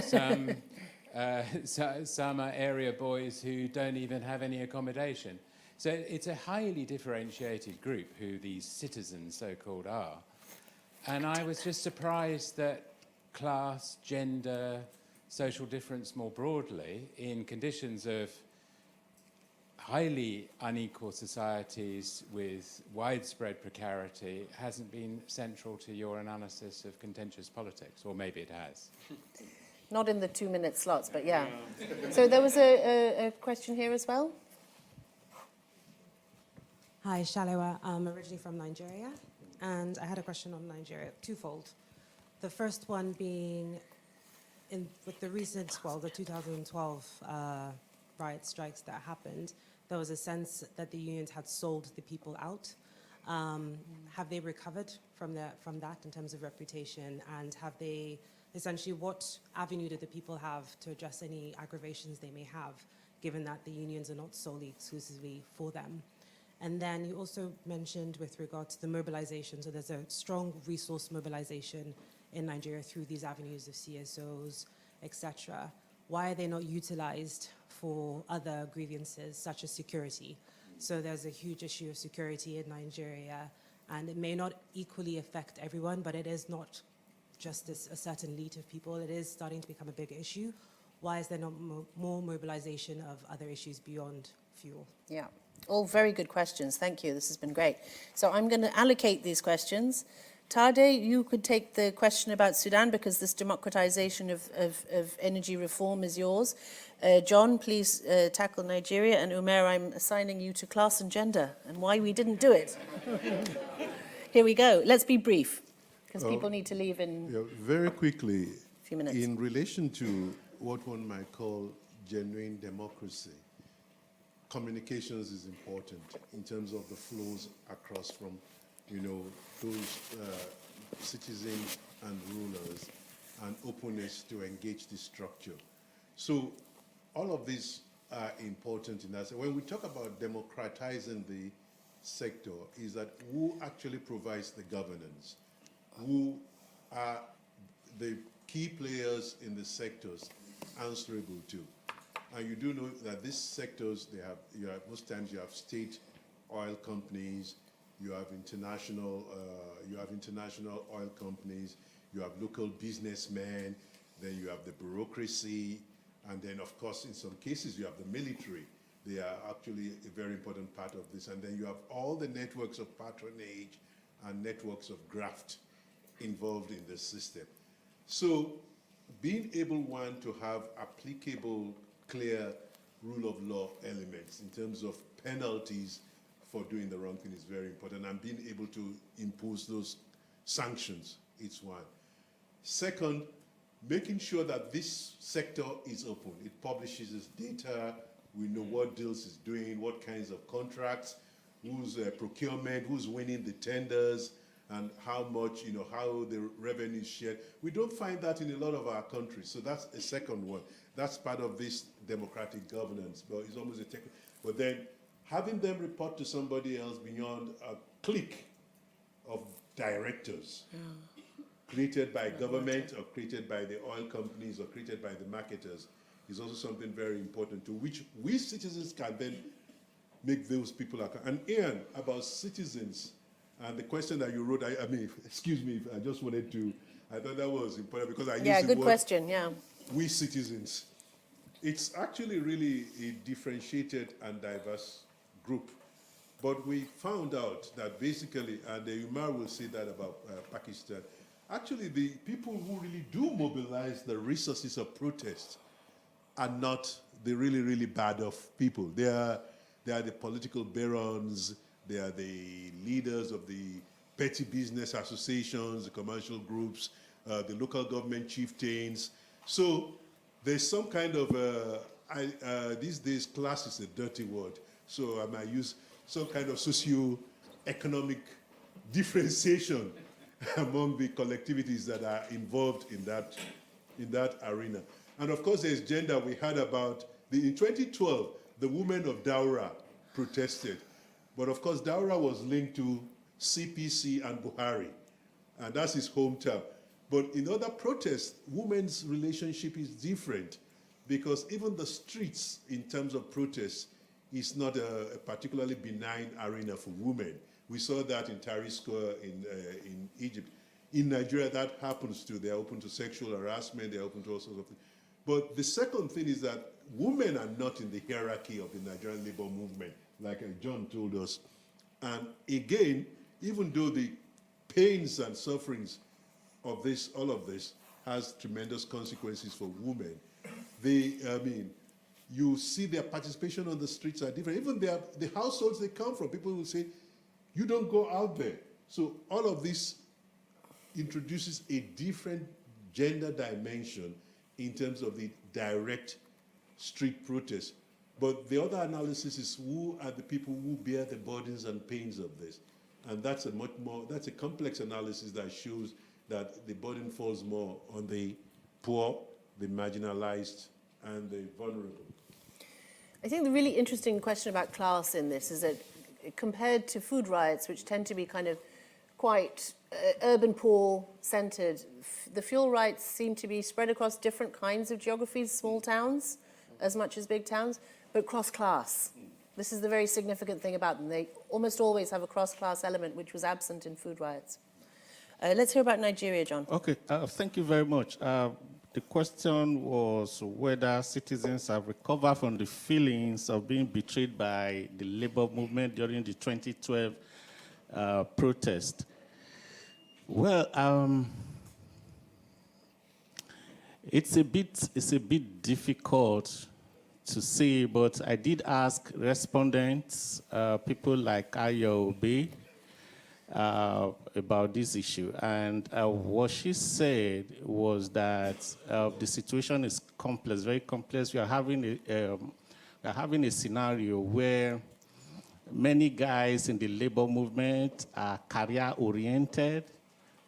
Some are area boys who don't even have any accommodation. So it's a highly differentiated group who these citizens, so-called, are. And I was just surprised that class, gender, social difference more broadly, in conditions of highly unequal societies with widespread precarity, hasn't been central to your analysis of contentious politics, or maybe it has. Not in the 2-minute slots, but yeah. So there was a question here as well. Hi, Shalewa. I'm originally from Nigeria, and I had a question on Nigeria, twofold. The first one being, with the recent, the 2012 riot strikes that happened, there was a sense that the unions had sold the people out. Have they recovered from that in terms of reputation, and have they, essentially, what avenue do the people have to address any aggravations they may have, given that the unions are not solely exclusively for them? And then you also mentioned with regard to the mobilization, so there's a strong resource mobilization in Nigeria through these avenues of CSOs, etc. Why are they not utilized for other grievances such as security? So there's a huge issue of security in Nigeria, and it may not equally affect everyone, but it is not just a certain elite of people. It is starting to become a big issue. Why is there not more mobilization of other issues beyond fuel? Yeah, all very good questions. Thank you. This has been great. So I'm going to allocate these questions. Tade, you could take the question about Sudan because this democratization of energy reform is yours. John, please tackle Nigeria. And Umair, I'm assigning you to class and gender and why we didn't do it. Here we go. Let's be brief because people need to leave in very quickly, a few minutes. In relation to what one might call genuine democracy, communications is important in terms of the flows across from, those citizens and rulers, and openness to engage the structure. So all of these are important in that. When we talk about democratizing the sector, is that who actually provides the governance? Who are the key players in the sectors answerable to? And you do know that these sectors, most times you have state oil companies, you have international oil companies, you have local businessmen, then you have the bureaucracy, and then of course in some cases you have the military. They are actually a very important part of this. And then you have all the networks of patronage and networks of graft involved in the system. So being able, one, to have applicable, clear rule of law elements in terms of penalties for doing the wrong thing is very important, and being able to impose those sanctions is one. Second, making sure that this sector is open. It publishes its data, we know what deals it's doing, what kinds of contracts, who's procurement, who's winning the tenders, and how much, how the revenue is shared. We don't find that in a lot of our countries, so that's a second one. That's part of this democratic governance, but it's almost a technical. But then having them report to somebody else beyond a clique of directors created by government or created by the oil companies or created by the marketers is also something very important, to which we citizens can then make those people account. And Ian, about citizens, and the question that you wrote, excuse me, I just wanted to, I thought that was important because I used the good word question, yeah. we citizens. It's actually really a differentiated and diverse group. But we found out that basically, and Umar will say that about Pakistan, actually the people who really do mobilize the resources of protest are not the really, really bad off people. They are the political barons, they are the leaders of the petty business associations, the commercial groups, the local government chieftains. So there's some kind of, these days class is a dirty word, so I might use some kind of socio-economic differentiation among the collectivities that are involved in that arena. And of course there's gender. We heard about, in 2012, the women of Daura protested. But of course, Daura was linked to CPC and Buhari, and that's his hometown. But in other protests, women's relationship is different, because even the streets, in terms of protests, is not a particularly benign arena for women. We saw that in Tahrir Square in Egypt. In Nigeria, that happens too. They're open to sexual harassment, they're open to all sorts of things. But the second thing is that women are not in the hierarchy of the Nigerian labor movement, like John told us. And again, even though the pains and sufferings of this, all of this, has tremendous consequences for women, you see their participation on the streets are different. Even the households they come from, people will say, you don't go out there. So all of this introduces a different gender dimension in terms of the direct street protest. But the other analysis is who are the people who bear the burdens and pains of this. And that's a complex analysis that shows that the burden falls more on the poor, the marginalized, and the vulnerable. I think the really interesting question about class in this is that compared to food riots, which tend to be kind of quite urban poor centered, the fuel riots seem to be spread across different kinds of geographies, small towns as much as big towns, but cross-class. This is the very significant thing about them. They almost always have a cross-class element, which was absent in food riots. Let's hear about Nigeria, John. Okay, thank you very much. The question was whether citizens have recovered from the feelings of being betrayed by the labor movement during the 2012 protest. Well, it's a bit difficult to say, but I did ask respondents, people like Ayobe, about this issue, and what she said was that the situation is complex, very complex. We are having a scenario where many guys in the labor movement are career-oriented.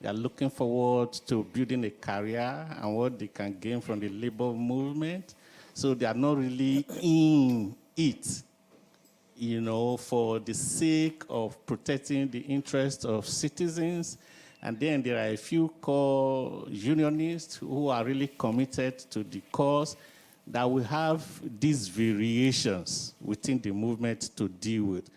They are looking forward to building a career and what they can gain from the labor movement. So they are not really in it, for the sake of protecting the interests of citizens. And then there are a few core unionists who are really committed to the cause that will have these variations within the movement to deal with.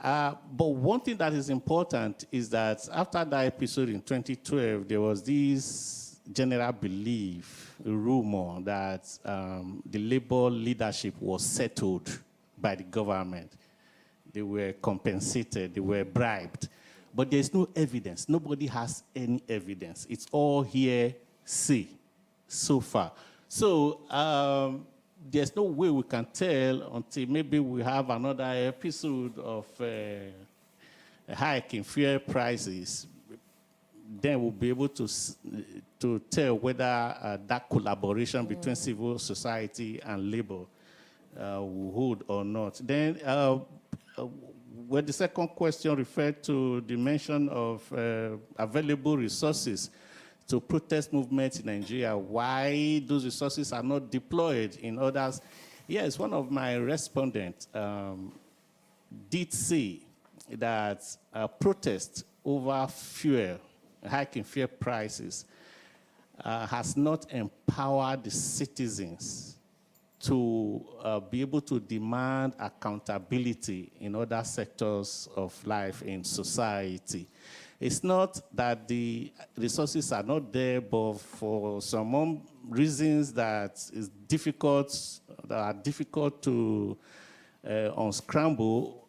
But one thing that is important is that after that episode in 2012, there was this general belief, a rumor that the labor leadership was settled by the government. They were compensated, they were bribed. But there's no evidence. Nobody has any evidence. It's all hearsay so far. So there's no way we can tell until maybe we have another episode of a hike in fuel prices. Then we'll be able to tell whether that collaboration between civil society and labor will hold or not. Then, when the second question referred to the mention of available resources to protest movements in Nigeria, why those resources are not deployed in others. Yes, one of my respondents did say that protest over fuel, hiking fuel prices, has not empowered the citizens to be able to demand accountability in other sectors of life in society. It's not that the resources are not there, but for some reasons that are difficult to unscramble,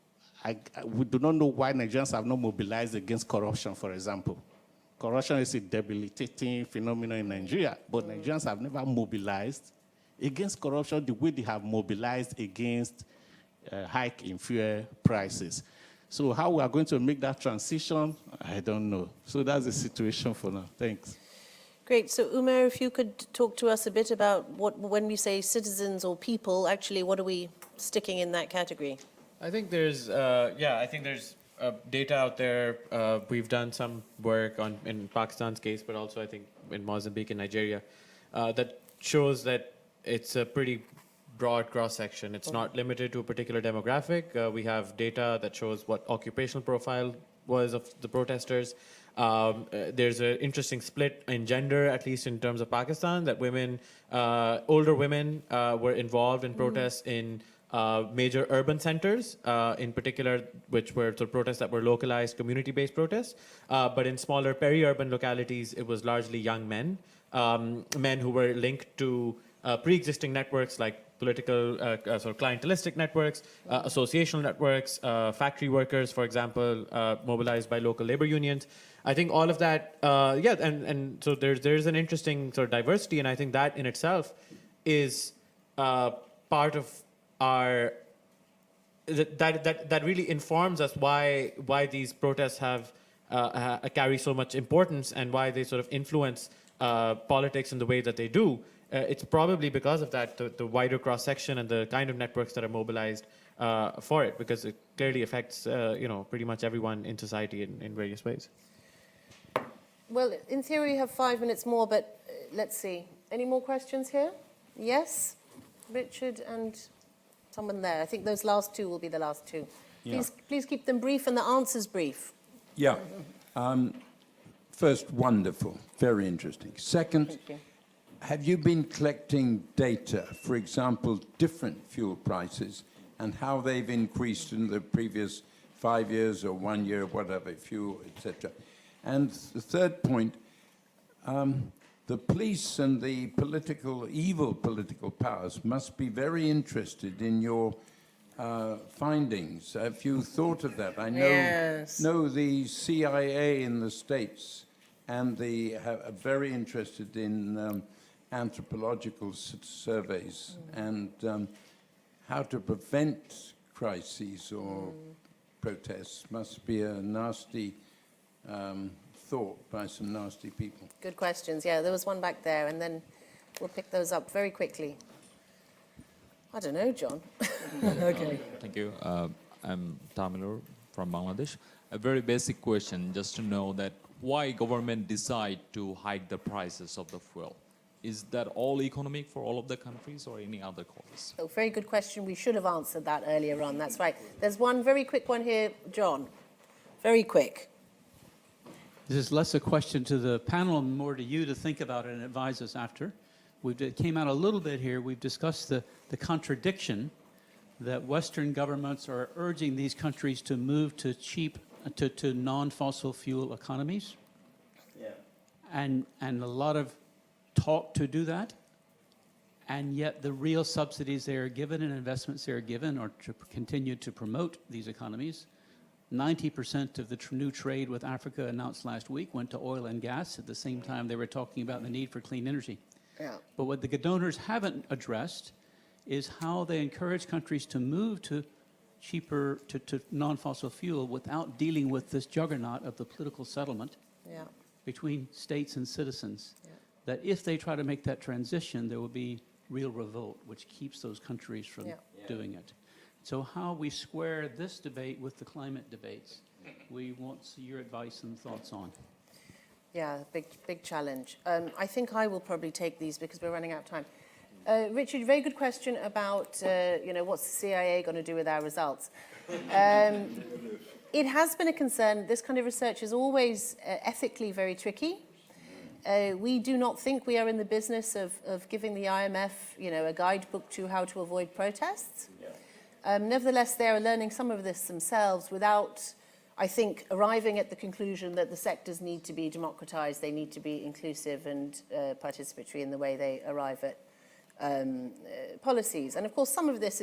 we do not know why Nigerians have not mobilized against corruption, for example. Corruption is a debilitating phenomenon in Nigeria, but Nigerians have never mobilized against corruption the way they have mobilized against hike in fuel prices. So how we are going to make that transition, I don't know. So that's the situation for now. Thanks. Great. So Umair, if you could talk to us a bit about when we say citizens or people, actually, what are we sticking in that category? I think there's, data out there. We've done some work in Pakistan's case, but also I think in Mozambique and Nigeria, that shows that it's a pretty broad cross-section. It's not limited to a particular demographic. We have data that shows what occupational profile was of the protesters. There's an interesting split in gender, at least in terms of Pakistan, that women, older women were involved in protests in major urban centers, in particular, which were sort of protests that were localized, community-based protests. But in smaller peri-urban localities, it was largely young men, men who were linked to pre-existing networks like political, sort of clientelistic networks, associational networks, factory workers, for example, mobilized by local labor unions. I think all of that, and so there's an interesting sort of diversity, and I think that in itself is part of our that really informs us why these protests have carry so much importance and why they sort of influence politics in the way that they do. It's probably because of that, the wider cross section and the kind of networks that are mobilized for it, because it clearly affects pretty much everyone in society in various ways. Well, in theory, we have 5 minutes more, but let's see. Any more questions here? Yes, Richard and someone there. I think those last two will be the last two. Yeah. Please keep them brief and the answers brief. Yeah. First, wonderful, very interesting. Second, have you been collecting data, for example, different fuel prices and how they've increased in the previous 5 years or 1 year, whatever, fuel, etc.? And the third point, the police and the evil political powers must be very interested in your findings. Have you thought of that? I know the CIA in the States and are very interested in anthropological surveys and how to prevent crises or protests must be a nasty thought by some nasty people. Good questions. Yeah, there was one back there, and then we'll pick those up very quickly. I don't know, John. Okay. Thank you. I'm Tamilur from Bangladesh. A very basic question, just to know that why government decide to hike the prices of the fuel? Is that all economic for all of the countries or any other causes? Oh, very good question. We should have answered that earlier on. That's right. There's one very quick one here, John. Very quick. This is less a question to the panel and more to you to think about and advise us after. It came out a little bit here. We've discussed the contradiction that Western governments are urging these countries to move to to non-fossil fuel economies. Yeah. And a lot of talk to do that. And yet the real subsidies they are given and investments they are given are to continue to promote these economies. 90% of the new trade with Africa announced last week went to oil and gas. At the same time, they were talking about the need for clean energy. Yeah. But what the donors haven't addressed is how they encourage countries to move to cheaper, to non-fossil fuel without dealing with this juggernaut of the political settlement between states and citizens. Yeah. That if they try to make that transition, there will be real revolt, which keeps those countries from doing it. So how we square this debate with the climate debates, we want your advice and thoughts on. Yeah, big challenge. I think I will probably take these because we're running out of time. Richard, very good question about, what's the CIA going to do with our results? It has been a concern. This kind of research is always ethically very tricky. We do not think we are in the business of giving the IMF, a guidebook to how to avoid protests. Nevertheless, they are learning some of this themselves without, I think, arriving at the conclusion that the sectors need to be democratized, they need to be inclusive and participatory in the way they arrive at policies. And of course, some of this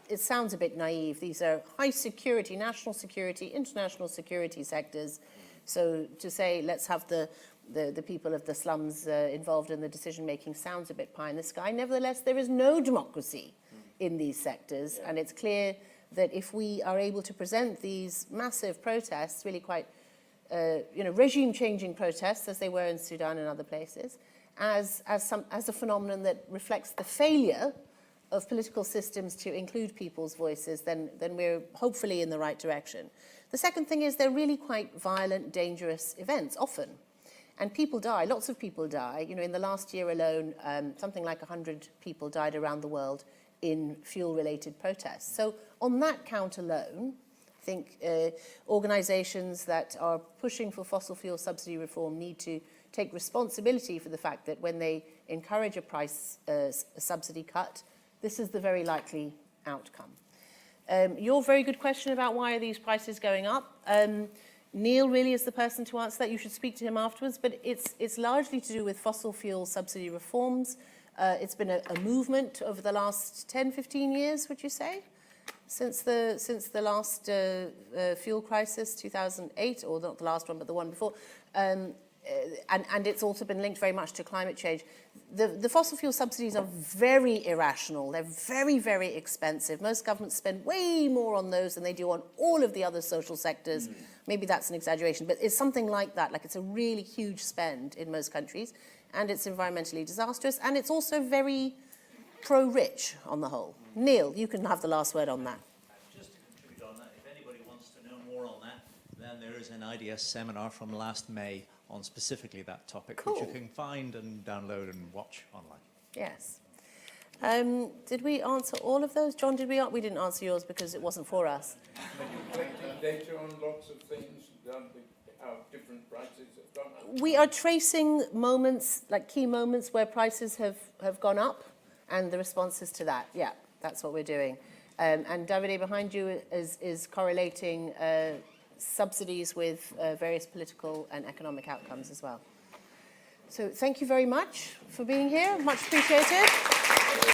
it sounds a bit naive. These are high security, national security, international security sectors. So to say, let's have the people of the slums involved in the decision-making sounds a bit pie in the sky. Nevertheless, there is no democracy in these sectors, and it's clear that if we are able to present these massive protests, really quite, regime-changing protests, as they were in Sudan and other places, as a phenomenon that reflects the failure of political systems to include people's voices, then we're hopefully in the right direction. The second thing is they're really quite violent, dangerous events, often. And people die, lots of people die. In the last year alone, something like 100 people died around the world in fuel-related protests. So on that count alone, I think organisations that are pushing for fossil fuel subsidy reform need to take responsibility for the fact that when they encourage a price subsidy cut, this is the very likely outcome. Your very good question about why are these prices going up, Neil really is the person to answer that. You should speak to him afterwards, but it's largely to do with fossil fuel subsidy reforms. It's been a movement over the last 10, 15 years, would you say? Since the last fuel crisis, 2008, or not the last one, but the one before. And it's also been linked very much to climate change. The fossil fuel subsidies are very irrational. They're very, very expensive. Most governments spend way more on those than they do on all of the other social sectors. Maybe that's an exaggeration, but it's something like that. Like, it's a really huge spend in most countries, and it's environmentally disastrous, and it's also very pro-rich on the whole. Neil, you can have the last word on that. Just to contribute on that, if anybody wants to know more on that, then there is an IDS seminar from last May on specifically that topic, which you can find and download and watch online. Yes. Did we answer all of those? John, we didn't answer yours because it wasn't for us. Are you collecting data on lots of things, how different prices have gone up? We are tracing moments, like key moments where prices have gone up, and the responses to that. Yeah, that's what we're doing. And Davide behind you is correlating subsidies with various political and economic outcomes as well. So thank you very much for being here. Much appreciated.